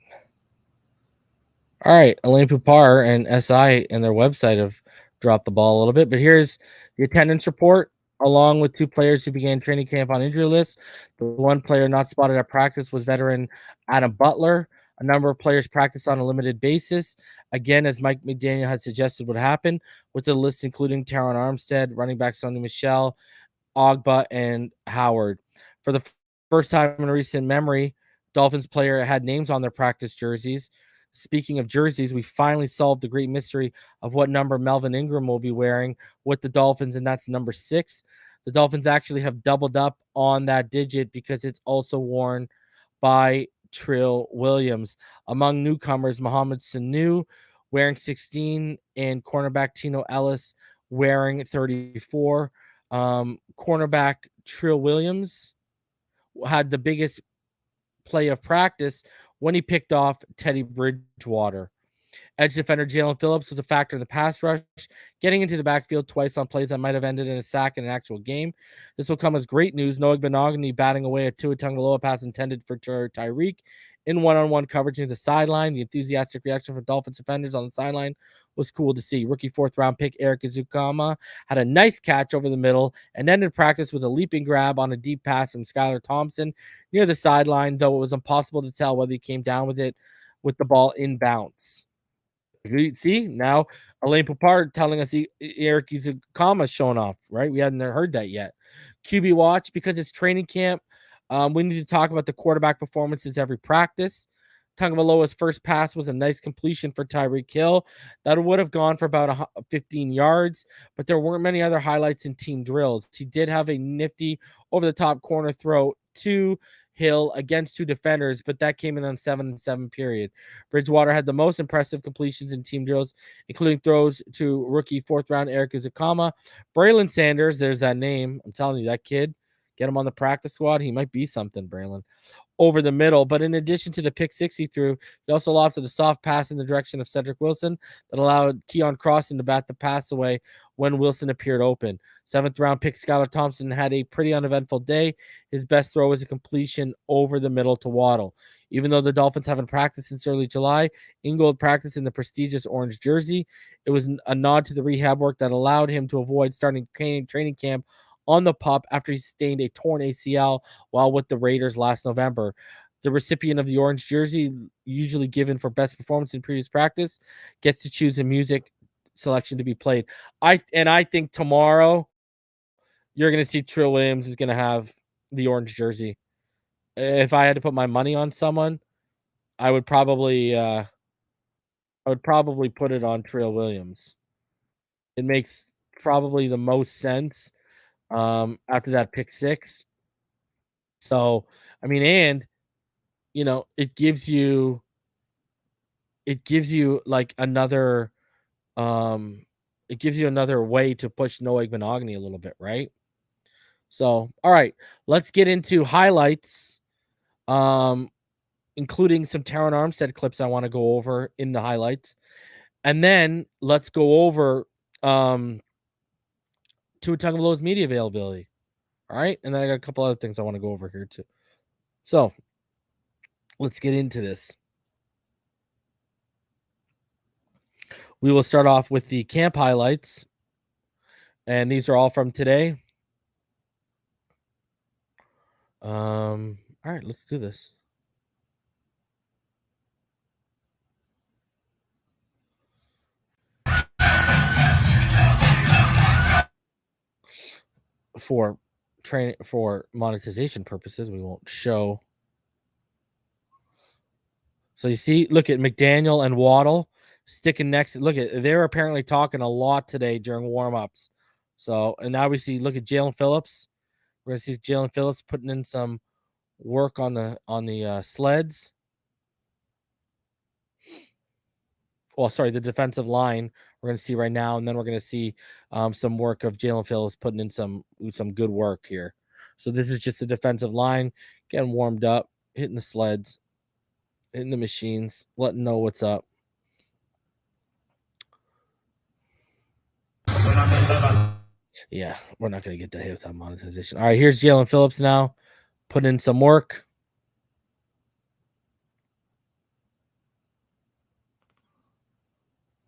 All right, Elaine Pupar and SI and their website have dropped the ball a little bit, but here's the attendance report. Along with 2 players who began training camp on injury lists, the 1 player not spotted at practice was veteran Adam Butler. A number of players practiced on a limited basis, again, as Mike McDaniel had suggested would happen, with the list including Taron Armstead, running back Sonny Michel, Ogba, and Howard. For the first time in recent memory, Dolphins player had names on their practice jerseys. Speaking of jerseys, we finally solved the great mystery of what number Melvin Ingram will be wearing with the Dolphins, and that's number 6. The Dolphins actually have doubled up on that digit because it's also worn by Trill Williams. Among newcomers, Mohamed Sanu wearing 16 and cornerback Tino Ellis wearing 34. Cornerback Trill Williams had the biggest play of practice when he picked off Teddy Bridgewater. Edge defender Jalen Phillips was a factor in the pass rush, getting into the backfield twice on plays that might have ended in a sack in an actual game. This will come as great news. Noah Benogany batting away a Tua Tagovailoa pass intended for Tyreek in one-on-one coverage near the sideline. The enthusiastic reaction from Dolphins defenders on the sideline was cool to see. Rookie 4th-round pick Eric Ezukama had a nice catch over the middle and ended practice with a leaping grab on a deep pass from Skylar Thompson near the sideline, though it was impossible to tell whether he came down with it with the ball in bounds. See, now Elaine Pupar telling us Eric Ezukama showing off, right? We hadn't heard that yet. QB watch, because it's training camp. We need to talk about the quarterback performances every practice. Tagovailoa's first pass was a nice completion for Tyreek Hill. That would have gone for about 15 yards, but there weren't many other highlights in team drills. He did have a nifty over-the-top corner throw to Hill against 2 defenders, but that came in on 7-7 period. Bridgewater had the most impressive completions in team drills, including throws to rookie 4th-round Eric Ezukama. Braylon Sanders, there's that name. I'm telling you, that kid, get him on the practice squad. He might be something, Braylon. Over the middle, but in addition to the pick 6 he threw, he also lofted a soft pass in the direction of Cedric Wilson that allowed Keon Crossen to bat the pass away when Wilson appeared open. 7th-round pick Skylar Thompson had a pretty uneventful day. His best throw was a completion over the middle to Waddle. Even though the Dolphins haven't practiced since early July, Ingold practiced in the prestigious orange jersey. It was a nod to the rehab work that allowed him to avoid starting training camp on the pup after he sustained a torn ACL while with the Raiders last November. The recipient of the orange jersey, usually given for best performance in previous practice, gets to choose a music selection to be played. I think tomorrow you're going to see Trill Williams is going to have the orange jersey. If I had to put my money on someone, I would probably put it on Trill Williams. It makes probably the most sense after that pick 6. So, I mean, and it gives you like another it gives you another way to push Noah Benogany a little bit, right? So, all right, let's get into highlights, including some Taron Armstead clips I want to go over in the highlights. And then let's go over Tua Tagovailoa's media availability. All right, and then I got a couple other things I want to go over here too. So, let's get into this. We will start off with the camp highlights. And these are all from today. All right, let's do this. For monetization purposes, we won't show. So you see, look at McDaniel and Waddle sticking next. Look at, they're apparently talking a lot today during warm-ups. So, and now we see, look at Jalen Phillips. We're gonna see Jalen Phillips putting in some work on the sleds. Well, sorry, the defensive line we're going to see right now, and then we're going to see some work of Jalen Phillips putting in some good work here. So this is just the defensive line getting warmed up, hitting the sleds, hitting the machines, letting know what's up. Yeah, we're not going to get that hit without monetization. All right, here's Jalen Phillips now, putting in some work.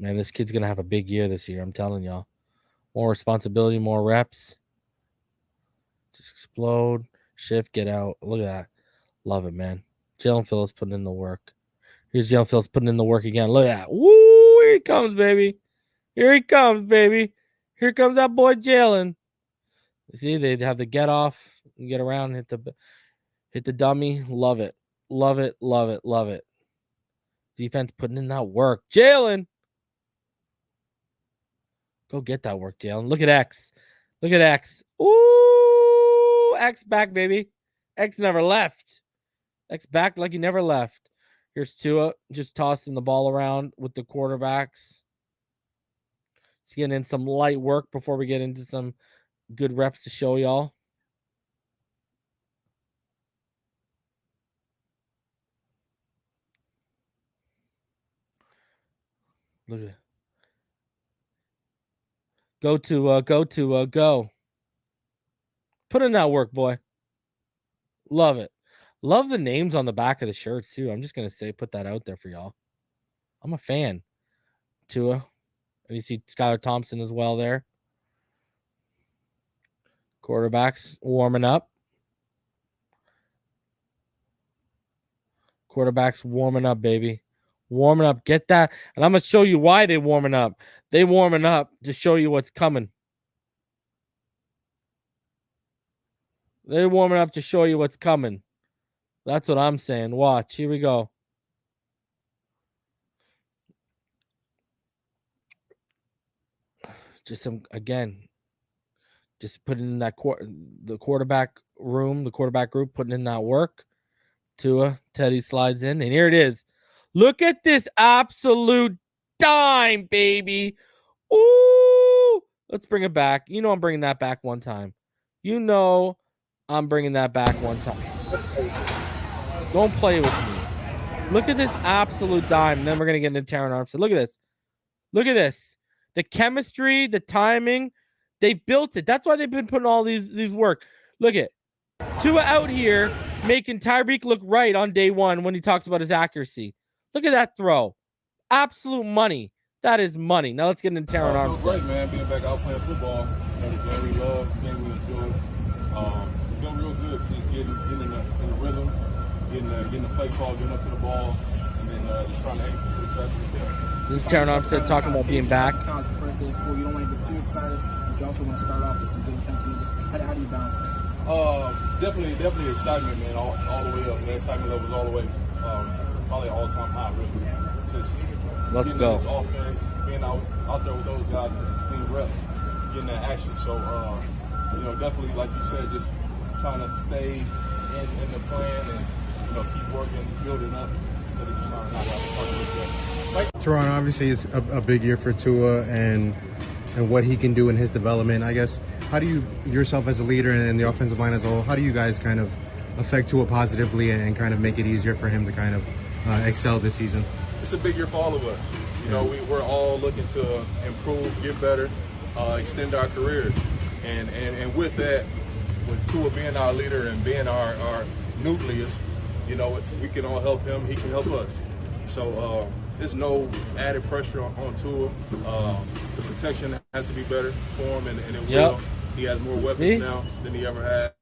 Man, this kid's going to have a big year this year. I'm telling y'all. More responsibility, more reps. Just explode, shift, get out. Look at that. Love it, man. Jalen Phillips putting in the work. Here's Jalen Phillips putting in the work again. Look at that. Woo, here he comes, baby. Here he comes, baby. Here comes that boy Jalen. See, they have the get off and get around and hit the dummy. Love it. Love it, love it, love it. Defense putting in that work. Jalen. Go get that work, Jalen. Look at X. Look at X. Ooh, X back, baby. X never left. X back like he never left. Here's Tua just tossing the ball around with the quarterbacks. He's getting in some light work before we get into some good reps to show y'all. Look at it. Go. Put in that work, boy. Love it. Love the names on the back of the shirts, too. I'm just going to say, put that out there for y'all. I'm a fan. Tua. And you see Skylar Thompson as well there. Quarterbacks warming up. Quarterbacks warming up, baby. Warming up. Get that. And I'm going to show you why they warming up. They warming up to show you what's coming. They're warming up to show you what's coming. That's what I'm saying. Watch. Here we go. Just some, again, just putting in that the quarterback room, the quarterback group, putting in that work. Tua, Teddy slides in, and here it is. Look at this absolute dime, baby. Ooh, let's bring it back. You know I'm bringing that back one time. You know I'm bringing that back one time. Don't play with me. Look at this absolute dime. Then we're going to get into Taron Armstead. Look at this. Look at this. The chemistry, the timing, they built it. That's why they've been putting all these work. Look at Tua out here making Tyreek look right on day one when he talks about his accuracy. Look at that throw. Absolute money. That is money. Now let's get into Taron Armstead. It was great, man, being back out playing football. The game we love, the game we enjoy. It's feeling real good. Just getting in the rhythm, getting the play call, getting up to the ball, and then just trying to execute as fast as we can. This is Taron Armstead talking about being back. It's kind of like the first day of school. You don't want to get too excited, but you also want to start off with some good intensity. How do you balance that? Definitely excitement, man, all the way up. The excitement level is all the way, probably all-time high, really. Just Let's getting go. this offense, being out there with those guys, clean reps, getting that action. So, definitely, like you said, just trying to stay in the plan and, keep working, building up instead of just trying to knock out the park. Toronto obviously is a big year for Tua, and and what he can do in his development. I guess, how do you, yourself as a leader and the offensive line as a whole, how do you guys kind of affect Tua positively and kind of make it easier for him to kind of excel this season? It's a big year for all of us. You know, we're all looking to improve, get better, extend our careers. And with that, with Tua being our leader and being our nucleus, you know, we can all help him, he can help us. So there's no added pressure on Tua. The protection has to be better for him, and it will. He has more weapons now than he ever had.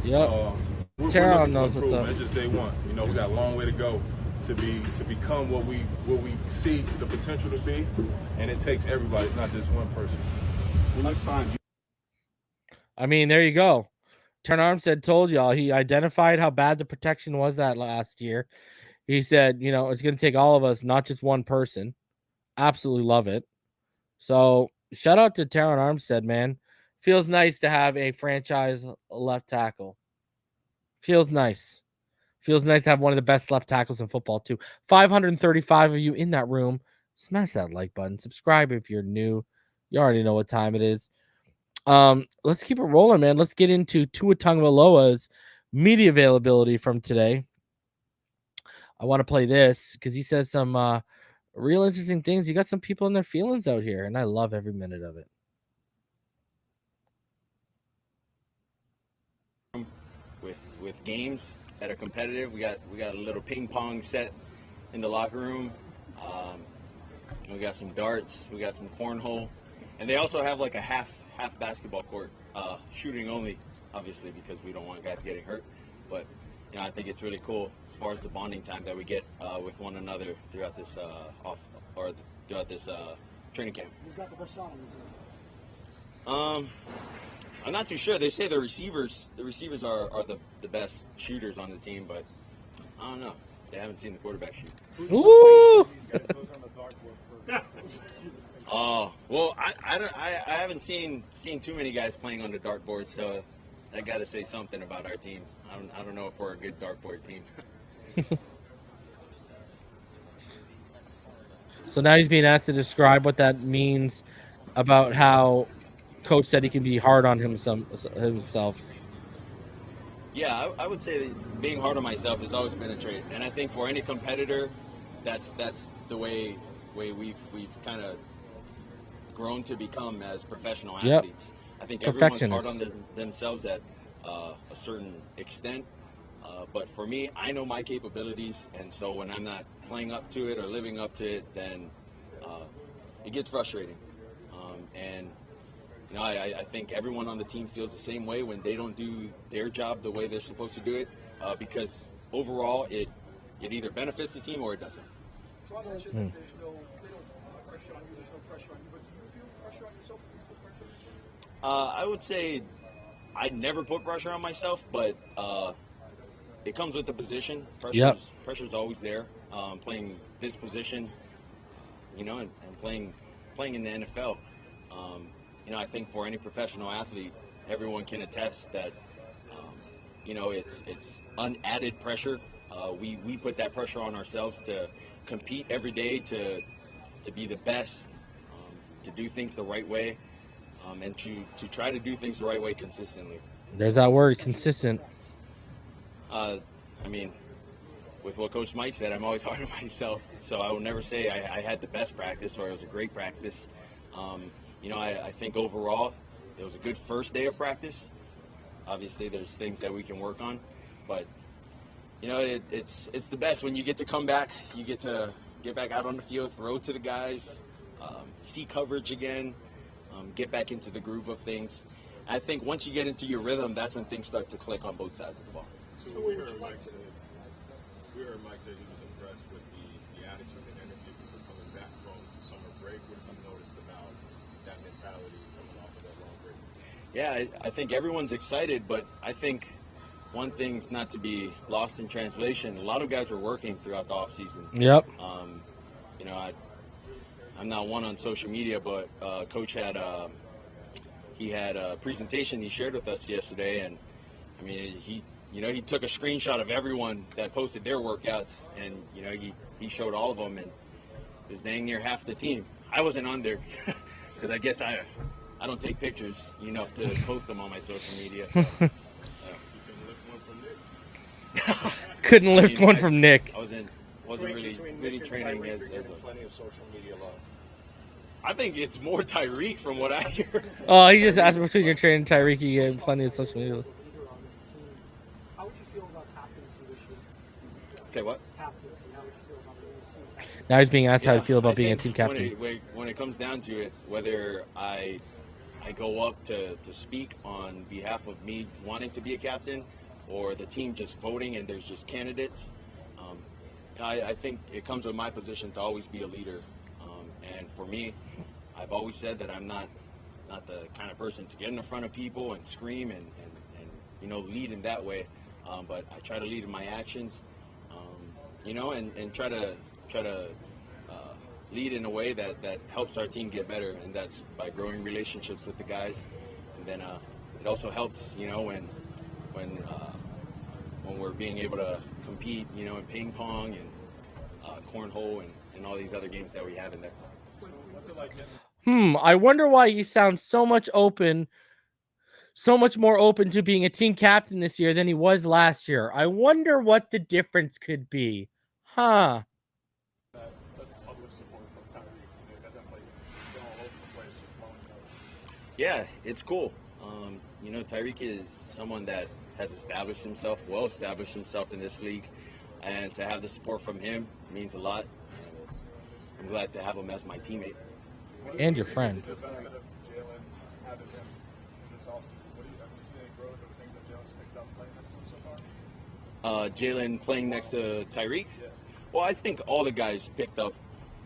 We're looking knows what's up. It's just day one. You know, we got a long way to go to become what we see the potential to be, and it takes everybody. It's not just one person. I mean, there you go. Turn Armstead told y'all, he identified how bad the protection was that last year. He said, you know, it's going to take all of us, not just one person. Absolutely love it. So shout out to Taron Armstead, man. Feels nice to have a franchise left tackle. Feels nice. Feels nice to have one of the best left tackles in football, too. 535 of you in that room. Smash that like button. Subscribe if you're new. You already know what time it is. Let's keep it rolling, man. Let's get into Tua Tagovailoa's media availability from today. I want to play this because he says some real interesting things. You got some people in their feelings out here, and I love every minute of it. With games that are competitive, we got a little ping pong set in the locker room. We got some darts, we got some cornhole, and they also have like a half basketball court, shooting only, obviously, because we don't want guys getting hurt. But you know, I think it's really cool as far as the bonding time that we get with one another throughout this training camp. Who's got the best shot on this? I'm not too sure. They say the receivers are the best shooters on the team, but I don't know. They haven't seen the quarterback shoot. Ooh! Oh, well, I haven't seen too many guys playing on the dartboard, so I got to say something about our team. I don't know if we're a good dartboard team. So now he's being asked to describe what that means about how Coach said he can be hard on himself. Yeah, I would say that being hard on myself has always been a trait, and I think for any competitor, that's the way we've kind of grown to become as professional athletes. I think everyone's hard on themselves at a certain extent, but for me, I know my capabilities, and so when I'm not playing up to it or living up to it, then it gets frustrating. And you know, I think everyone on the team feels the same way when they don't do their job the way they're supposed to do it, because overall it either benefits the team or it doesn't. So I mentioned that they don't pressure on you, there's no pressure on you, but do you feel pressure on yourself? I would say I never put pressure on myself, but it comes with the position. Pressure's always there. Playing this position, you know, and playing in the NFL. You know, I think for any professional athlete, everyone can attest that, you know, it's unadded pressure. We put that pressure on ourselves to compete every day, to be the best, to do things the right way, and to try to do things the right way consistently. There's that word, consistent. I mean, with what Coach Mike said, I'm always hard on myself, so I will never say I had the best practice or it was a great practice. You know, I think overall it was a good first day of practice. Obviously, there's things that we can work on, but you know, it's the best when you get to come back. You get to get back out on the field, throw to the guys, see coverage again, get back into the groove of things. I think once you get into your rhythm, that's when things start to click on both sides of the ball. So we heard Mike say he was impressed with the attitude and energy people coming back from summer break. What have you noticed about that mentality coming off of that long break? Yeah, I think everyone's excited, but I think one thing's not to be lost in translation. A lot of guys were working throughout the offseason. Yep. You know, I'm not one on social media, but Coach had he had a presentation he shared with us yesterday, and I mean, he took a screenshot of everyone that posted their workouts, and you know, he showed all of them, and it was dang near half the team. I wasn't on there. because I guess I don't take pictures enough to post them on my social media. So, Couldn't lift one from Nick. I wasn't really training as a. Plenty of social media love. I think it's more Tyreek from what I hear. Oh, he just asked between your training and Tyreek. You get plenty of social media. How would you feel about captaincy this year? Say what? Captaincy. How would you feel about being a team? Now he's being asked how to feel I about being a think team captain. When it comes down to it, whether I go up to speak on behalf of me wanting to be a captain, or the team just voting and there's just candidates, I think it comes with my position to always be a leader. And for me, I've always said that I'm not the kind of person to get in the front of people and scream and lead in that way. But I try to lead in my actions, and try to lead in a way that helps our team get better, and that's by growing relationships with the guys. And then it also helps, when we're being able to compete, in ping pong and cornhole and all these other games that we have in there. What's it like? I wonder why you sound so much more open to being a team captain this year than he was last year. I wonder what the difference could be. Huh. Such public support from Tyreek. It doesn't like go all over the place, just blowing up. Yeah, it's cool. Tyreek is someone that has established himself in this league, and to have the support from him means a lot. I'm glad to have him as my teammate. And your friend. The benefit of Jalen having him in this offseason. Have you seen any growth or things that Jalen's picked up playing next to him so far? Jalen playing next to Tyreek? Yeah. Well, I think all the guys picked up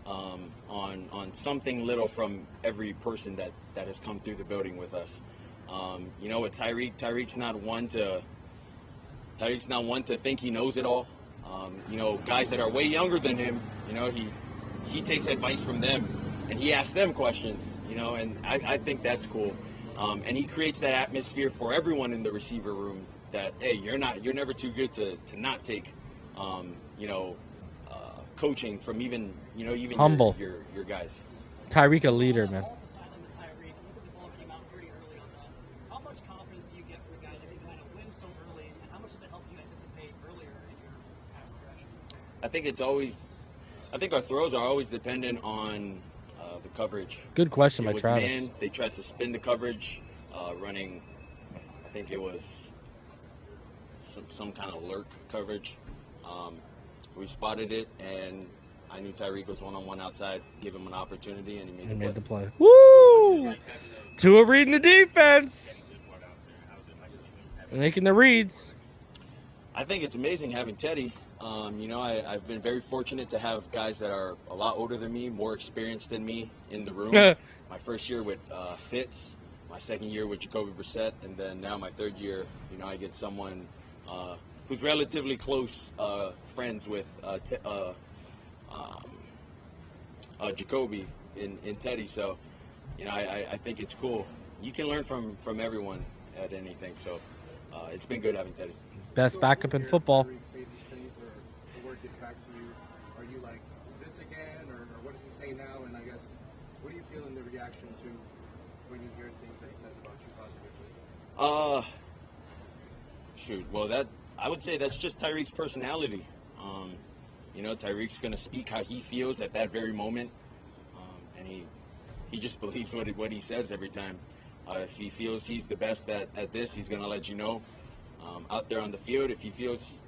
on something little from every person that has come through the building with us. With Tyreek's not one to think he knows it all. Guys that are way younger than him, he takes advice from them and he asks them questions, and I think that's cool. And he creates that atmosphere for everyone in the receiver room that, hey, you're never too good to not take, coaching from even Humble. your guys. Tyreek a leader, man. How much confidence do you get from a guy that can kind of win so early, and how much does it help you anticipate earlier in your progression? I think our throws are always dependent on the coverage. Good question by It was Travis. man, they tried to spin the coverage, running, I think it was some kind of lurk coverage. We spotted it, and I knew Tyreek was one-on-one outside, give him an opportunity, and he made the play. Woo! Tua reading the defense. Making the reads. I think it's amazing having Teddy. I've been very fortunate to have guys that are a lot older than me, more experienced than me in the room. My first year with Fitz, my second year with Jacoby Brissett, and then now my third year, I get someone who's relatively close friends with Jacoby in Teddy. So, I think it's cool. You can learn from everyone at anything. So, it's been good having Teddy. Best backup in football. The word gets back to you. Are you like this again, or what does he say now? And I guess, what do you feel in the reaction to when you hear things that he says about you positively? Well, I would say that's just Tyreek's personality. Tyreek's gonna speak how he feels at that very moment, and he just believes what he says every time. If he feels he's the best at this, he's gonna let you know. Out there on the field, if he feels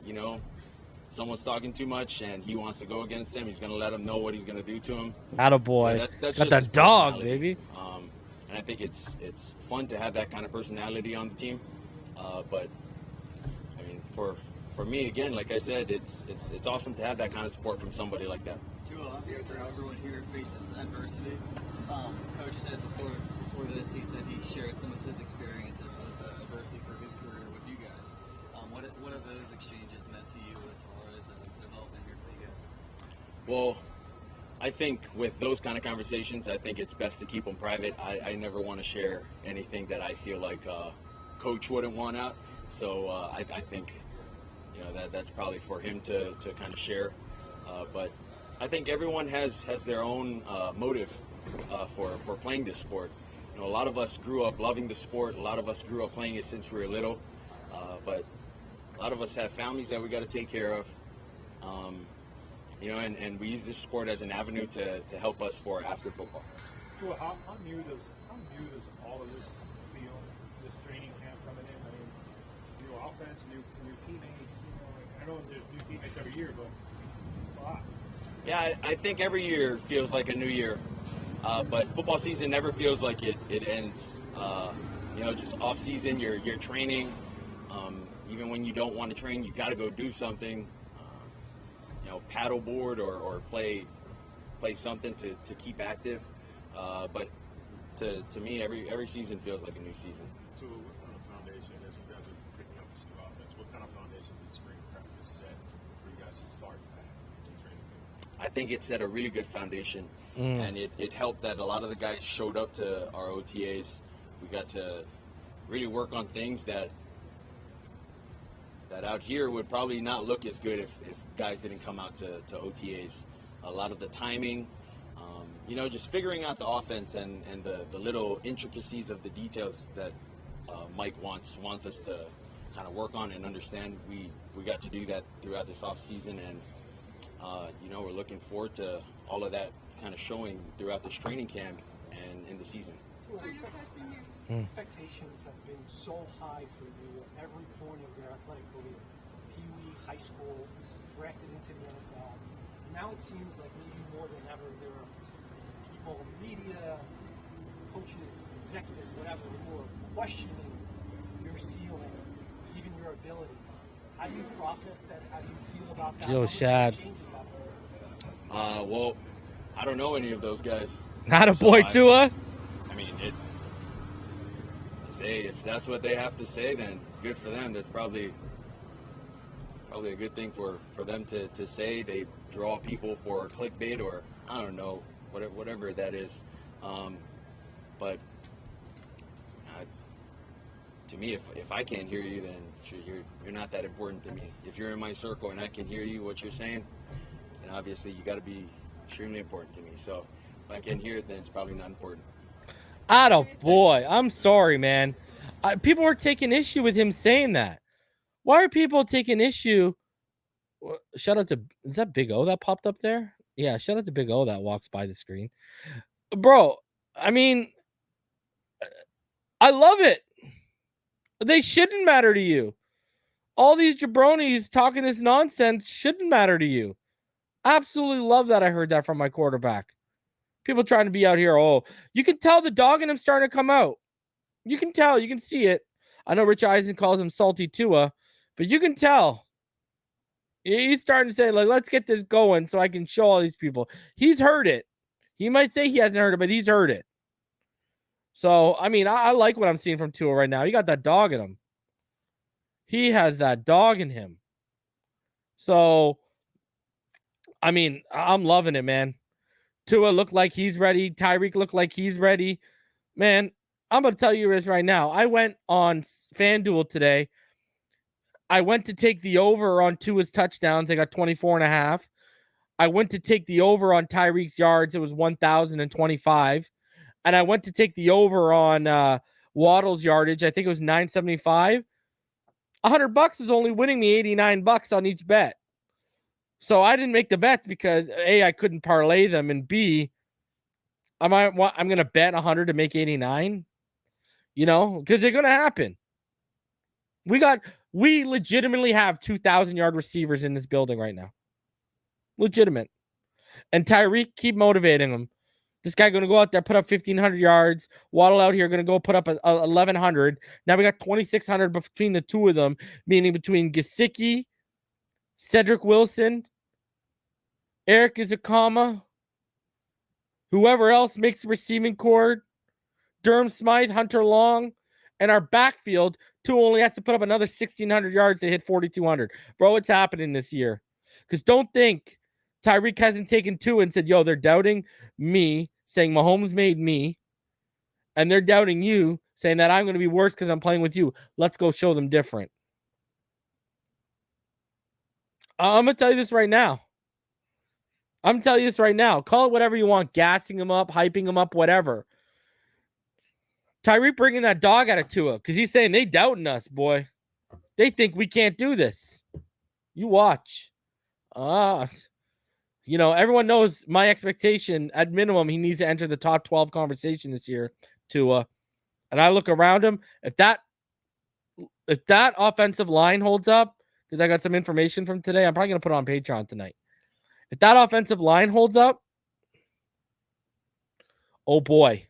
someone's talking too much and he wants to go against him, he's gonna let him know what he's gonna do to him. Attaboy. That's Got just that his dog, personality. baby. And I think it's fun to have that kind of personality on the team. But I mean, for me, again, like I said, it's awesome to have that kind of support from somebody like that. Obviously, everyone here faces adversity. Coach said before this, he said he shared some of his experiences of adversity for his career with you guys. What have those exchanges meant to you as far as development here for you guys? Well, I think with those kind of conversations, I think it's best to keep them private. I never want to share anything that I feel like Coach wouldn't want out. So I think that's probably for him to kind of share. But I think everyone has their own motive for playing this sport. You know, a lot of us grew up loving the sport. A lot of us grew up playing it since we were little. But a lot of us have families that we got to take care of. You know, and we use this sport as an avenue to help us for after football. Well, how new does all of this feel? This training camp coming in. I mean, new offense, new teammates. You know, like, I know there's new teammates every year, but it's a lot. Yeah, I think every year feels like a new year, but football season never feels like it ends. You know, just off season, you're training. Even when you don't want to train, you got to go do something. You know, paddleboard or play something to keep active. But to me, every season feels like a new season. So what kind of foundation, as you guys are picking up this new offense, what kind of foundation did spring practice set for you guys to start in training camp? I think it set a really good foundation, and it helped that a lot of the guys showed up to our OTAs. We got to really work on things that out here would probably not look as good if guys didn't come out to OTAs. A lot of the timing, you know, just figuring out the offense and the little intricacies of the details that Mike wants us to kind of work on and understand. We got to do that throughout this off season, and you know, we're looking forward to all of that kind of showing throughout this training camp and in the season. Expectations have been so high for you at every point of your athletic career. Pee-wee, high school, drafted into the NFL. Now it seems like maybe more than ever there are people, media, coaches, executives, whatever, who are questioning your ceiling, even your ability. How do you process that? How do you feel about that? JoeyShotz. Well, I don't know any of those guys. Not a boy, Tua. I mean, if that's what they have to say, then good for them. That's probably a good thing for them to say. They draw people for clickbait, or I don't know, whatever that is. But to me, if I can't hear you, then you're not that important to me. If you're in my circle and I can hear you, what you're saying, then obviously you got to be extremely important to me. So if I can't hear it, then it's probably not important. Boy, I'm sorry, man. People are taking issue with him saying that. Why are people taking issue? Shout out to, is that Big O that popped up there? Yeah, shout out to Big O that walks by the screen. Bro, I mean, I love it. They shouldn't matter to you. All these jabronis talking this nonsense shouldn't matter to you. Absolutely love that I heard that from my quarterback. People trying to be out here. Oh, you can tell the dog in him starting to come out. You can tell. You can see it. I know Rich Eisen calls him Salty Tua, but you can tell. He's starting to say, like, let's get this going so I can show all these people. He's heard it. He might say he hasn't heard it, but he's heard it. So, I mean, I like what I'm seeing from Tua right now. He got that dog in him. He has that dog in him. So, I mean, I'm loving it, man. Tua looked like he's ready. Tyreek looked like he's ready. Man, I'm going to tell you this right now. I went on FanDuel today. I went to take the over on Tua's touchdowns. They got 24.5. I went to take the over on Tyreek's yards. It was 1,025. And I went to take the over on Waddle's yardage. I think it was 975. $100 is only winning me $89 on each bet. So I didn't make the bets because A, I couldn't parlay them, and B, I'm going to bet 100 to make 89. You know, because they're going to happen. We legitimately have 2,000-yard receivers in this building right now. Legitimate. And Tyreek, keep motivating him. This guy going to go out there, put up 1,500 yards. Waddle out here going to go put up 1,100. Now we got 2,600 between the two of them, meaning between Gesicki, Cedric Wilson, Eric Izukama, whoever else makes the receiving cord, Durham Smythe, Hunter Long, and our backfield, Tua only has to put up another 1,600 yards to hit 4,200. Bro, it's happening this year. Because don't think Tyreek hasn't taken Tua and said, yo, they're doubting me, saying Mahomes made me, and they're doubting you, saying that I'm going to be worse because I'm playing with you. Let's go show them different. I'm going to tell you this right now. I'm telling you this right now. Call it whatever you want, gassing him up, hyping him up, whatever. Tyreek bringing that dog out of Tua because he's saying they doubting us, boy. They think we can't do this. You watch. Everyone knows my expectation. At minimum, he needs to enter the top 12 conversation this year, Tua. And I look around him. If that offensive line holds up, because I got some information from today, I'm probably going to put it on Patreon tonight. If that offensive line holds up, oh boy.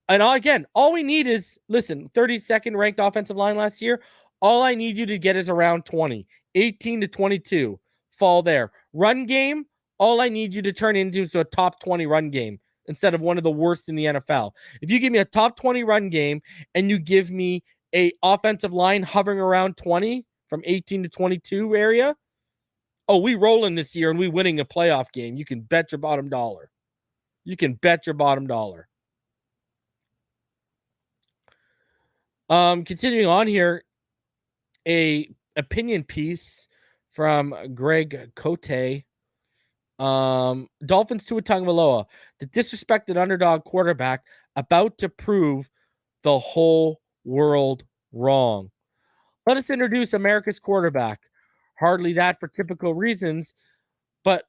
And all we need is, 32nd ranked offensive line last year. All I need you to get is around 20, 18 to 22. Fall there. Run game, all I need you to turn into is a top 20 run game instead of one of the worst in the NFL. If you give me a top 20 run game and you give me a offensive line hovering around 20 from 18 to 22 area, we rolling this year and we winning a playoff game. You can bet your bottom dollar. Continuing on here, a opinion piece from Greg Cote. Dolphins to Tagovailoa, the disrespected underdog quarterback, about to prove the whole world wrong. Let us introduce America's quarterback. Hardly that for typical reasons, but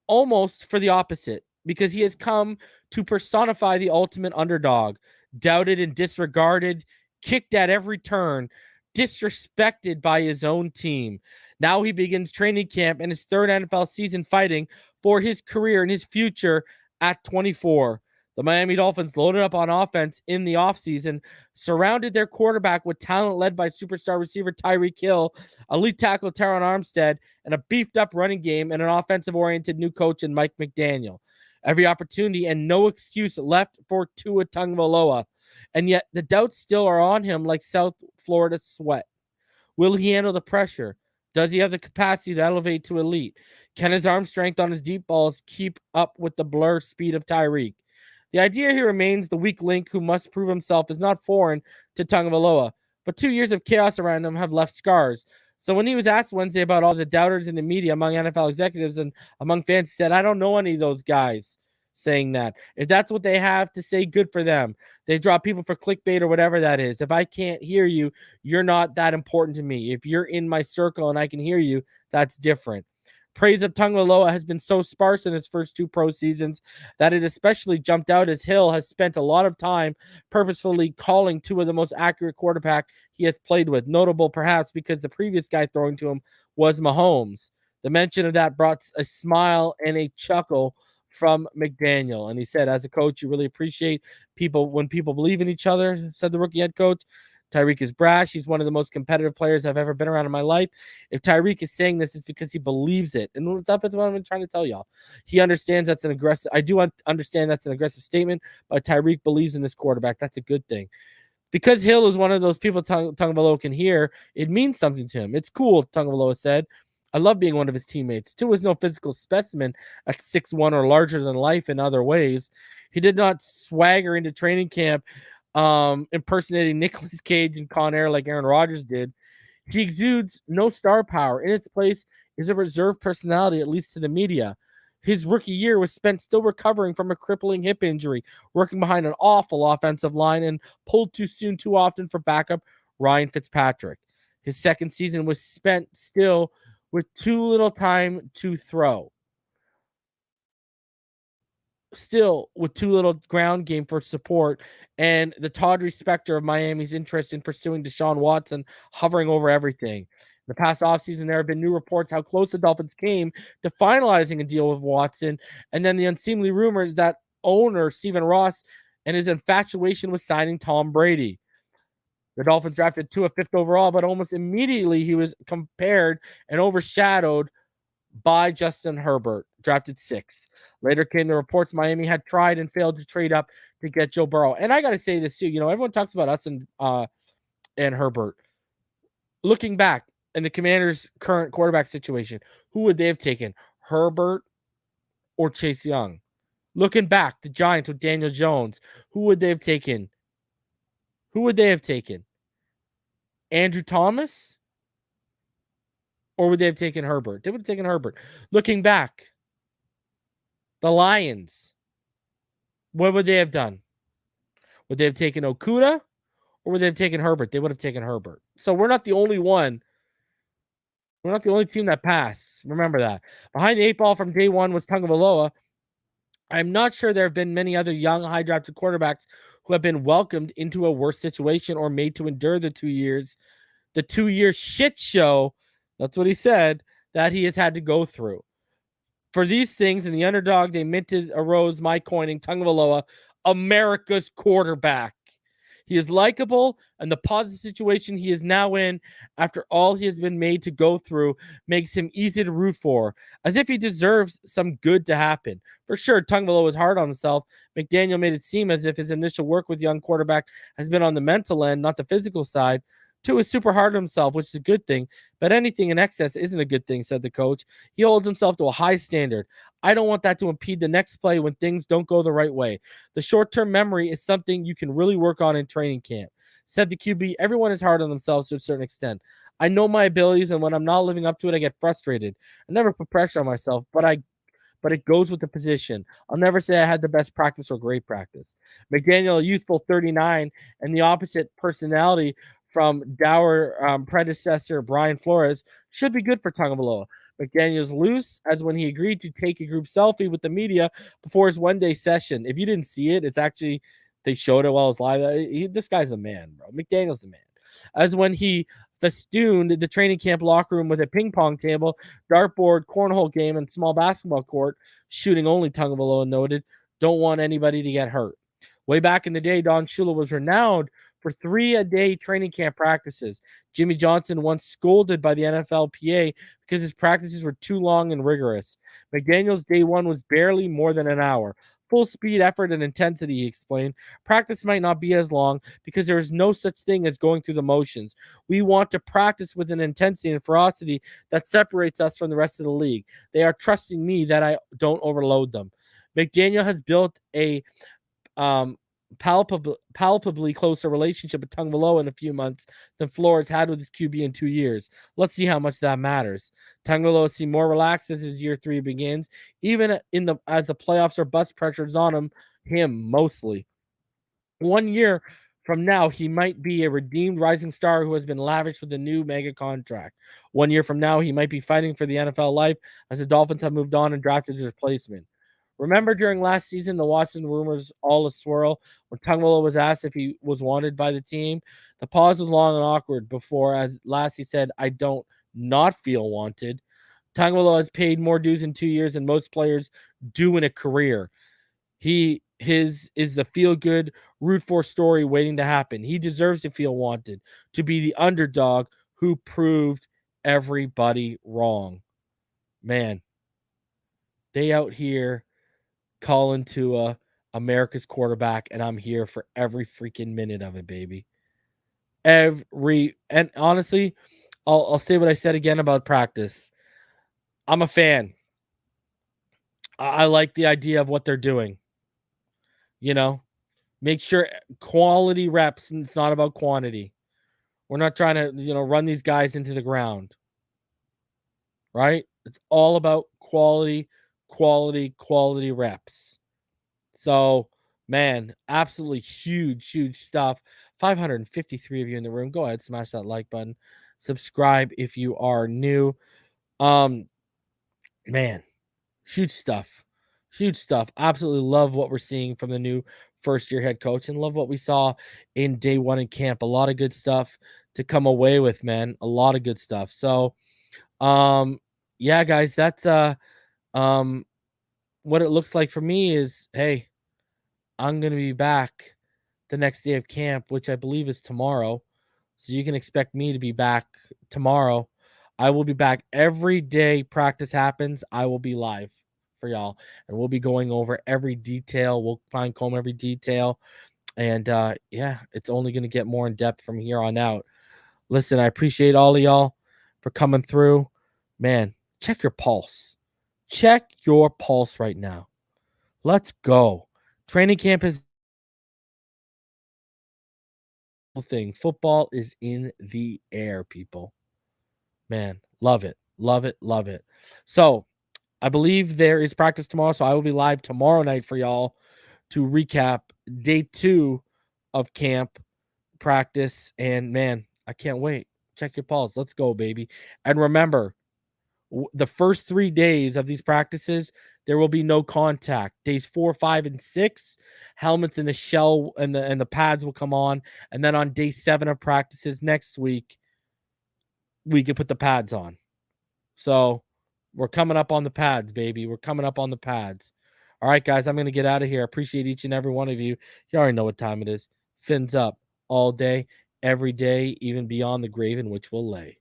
almost for the opposite, because he has come to personify the ultimate underdog, doubted and disregarded, kicked at every turn, disrespected by his own team. Now he begins training camp and his third NFL season fighting for his career and his future at 24. The Miami Dolphins loaded up on offense in the offseason, surrounded their quarterback with talent led by superstar receiver Tyreek Hill, elite tackle Teron Armstead, and a beefed-up running game and an offensive-oriented new coach in Mike McDaniel. Every opportunity and no excuse left for Tua Tagovailoa, and yet the doubts still are on him like South Florida sweat. Will he handle the pressure? Does he have the capacity to elevate to elite? Can his arm strength on his deep balls keep up with the blur speed of Tyreek? The idea here remains the weak link who must prove himself is not foreign to Tagovailoa, but 2 years of chaos around him have left scars. So when he was asked Wednesday about all the doubters in the media among NFL executives and among fans, he said, I don't know any of those guys saying that. If that's what they have to say, good for them. They draw people for clickbait or whatever that is. If I can't hear you, you're not that important to me. If you're in my circle and I can hear you, that's different. Praise of Tagovailoa has been so sparse in his first two pro seasons that it especially jumped out as Hill has spent a lot of time purposefully calling two of the most accurate quarterback he has played with. Notable perhaps because the previous guy throwing to him was Mahomes. The mention of that brought a smile and a chuckle from McDaniel. And he said, as a coach, you really appreciate people when people believe in each other, said the rookie head coach. Tyreek is brash. He's one of the most competitive players I've ever been around in my life. If Tyreek is saying this, it's because he believes it. And that's what I'm trying to tell y'all. He understands that's an aggressive. I do understand that's an aggressive statement, but Tyreek believes in this quarterback. That's a good thing. Because Hill is one of those people Tagovailoa can hear, it means something to him. It's cool, Tagovailoa said. I love being one of his teammates. Tua is no physical specimen at 6'1" or larger than life in other ways. He did not swagger into training camp impersonating Nicolas Cage and Con Air like Aaron Rodgers did. He exudes no star power. In its place is a reserved personality, at least to the media. His rookie year was spent still recovering from a crippling hip injury, working behind an awful offensive line and pulled too soon too often for backup Ryan Fitzpatrick. His second season was spent still with too little time to throw. Still with too little ground game for support, and the tawdry specter of Miami's interest in pursuing Deshaun Watson hovering over everything. In the past offseason, there have been new reports how close the Dolphins came to finalizing a deal with Watson, and then the unseemly rumors that owner Stephen Ross and his infatuation with signing Tom Brady. The Dolphins drafted Tua 5th overall, but almost immediately he was compared and overshadowed by Justin Herbert, drafted 6th. Later came the reports Miami had tried and failed to trade up to get Joe Burrow. And I got to say this too, everyone talks about us and Herbert. Looking back in the Commanders' current quarterback situation, who would they have taken, Herbert or Chase Young? Looking back, the Giants with Daniel Jones, who would they have taken? Andrew Thomas? Or would they have taken Herbert? They would have taken Herbert. Looking back, The Lions, what would they have done? Would they have taken Okuda or would they have taken Herbert? They would have taken Herbert. So we're not the only one. We're not the only team that passed. Remember that. Behind the 8 ball from day one was Tagovailoa. I'm not sure there have been many other young, high-drafted quarterbacks who have been welcomed into a worse situation or made to endure the 2 years, the 2-year shit show, that's what he said, that he has had to go through. For these things, in the Underdog, they minted a rose, my coining, Tagovailoa, America's quarterback. He is likable, and the positive situation he is now in, after all he has been made to go through, makes him easy to root for, as if he deserves some good to happen. For sure, Tagovailoa was hard on himself. McDaniel made it seem as if his initial work with young quarterback has been on the mental end, not the physical side. Two is super hard on himself, which is a good thing, but anything in excess isn't a good thing, said the coach. He holds himself to a high standard. I don't want that to impede the next play when things don't go the right way. The short-term memory is something you can really work on in training camp, said the QB. Everyone is hard on themselves to a certain extent. I know my abilities, and when I'm not living up to it, I get frustrated. I never put pressure on myself, but it goes with the position. I'll never say I had the best practice or great practice. McDaniel, a youthful 39, and the opposite personality from dour predecessor Brian Flores, should be good for Tagovailoa. McDaniel's loose as when he agreed to take a group selfie with the media before his one-day session. If you didn't see it, it's actually, they showed it while it was live. This guy's the man, bro. McDaniel's the man. As when he festooned the training camp locker room with a ping pong table, dartboard, cornhole game, and small basketball court, shooting only, Tagovailoa noted. Don't want anybody to get hurt. Way back in the day, Don Shula was renowned for 3-a-day training camp practices. Jimmy Johnson once scolded by the NFLPA because his practices were too long and rigorous. McDaniel's day one was barely more than an hour. Full speed, effort, and intensity, he explained. Practice might not be as long because there is no such thing as going through the motions. We want to practice with an intensity and ferocity that separates us from the rest of the league. They are trusting me that I don't overload them. McDaniel has built a palpably closer relationship with Tagovailoa in a few months than Flores had with his QB in 2 years. Let's see how much that matters. Tagovailoa seemed more relaxed as his year 3 begins, even as the playoffs are bust pressures on him mostly. 1 year from now, he might be a redeemed rising star who has been lavished with a new mega contract. 1 year from now, he might be fighting for the NFL life as the Dolphins have moved on and drafted his replacement. Remember during last season, the Watson rumors all a swirl when Tagovailoa was asked if he was wanted by the team. The pause was long and awkward before, as last he said, I don't not feel wanted. Tagovailoa has paid more dues in 2 years than most players do in a career. His is the feel-good, root-for story waiting to happen. He deserves to feel wanted, to be the underdog who proved everybody wrong. Man, they out here calling to America's quarterback, and I'm here for every freaking minute of it, baby. And honestly, I'll say what I said again about practice. I'm a fan. I like the idea of what they're doing. You know, make sure quality reps. It's not about quantity. We're not trying to, run these guys into the ground. Right? It's all about quality reps. So, man, absolutely huge stuff. 553 of you in the room. Go ahead, smash that like button. Subscribe if you are new. Man, huge stuff. Absolutely love what we're seeing from the new first-year head coach and love what we saw in day one in camp. A lot of good stuff to come away with, man. A lot of good stuff. So, yeah, guys, that's what it looks like for me is, hey, I'm going to be back the next day of camp, which I believe is tomorrow. So you can expect me to be back tomorrow. I will be back every day practice happens. I will be live for y'all, and we'll be going over every detail. We'll fine comb every detail. And yeah, it's only going to get more in depth from here on out. Listen, I appreciate all of y'all for coming through. Man, check your pulse. Check your pulse right now. Let's go. Training camp is thing. Football is in the air, people. Man, love it. So, I believe there is practice tomorrow, so I will be live tomorrow night for y'all to recap day 2 of camp practice. And man, I can't wait. Check your pulse. Let's go, baby. And remember, the first 3 days of these practices, there will be no contact. Days 4, 5, and 6, helmets in the shell and the pads will come on. And then on day 7 of practices next week, we can put the pads on. So we're coming up on the pads, baby. We're coming up on the pads. All right, guys, I'm going to get out of here. I appreciate each and every one of you. You already know what time it is. Fins up all day, every day, even beyond the grave in which we'll lay.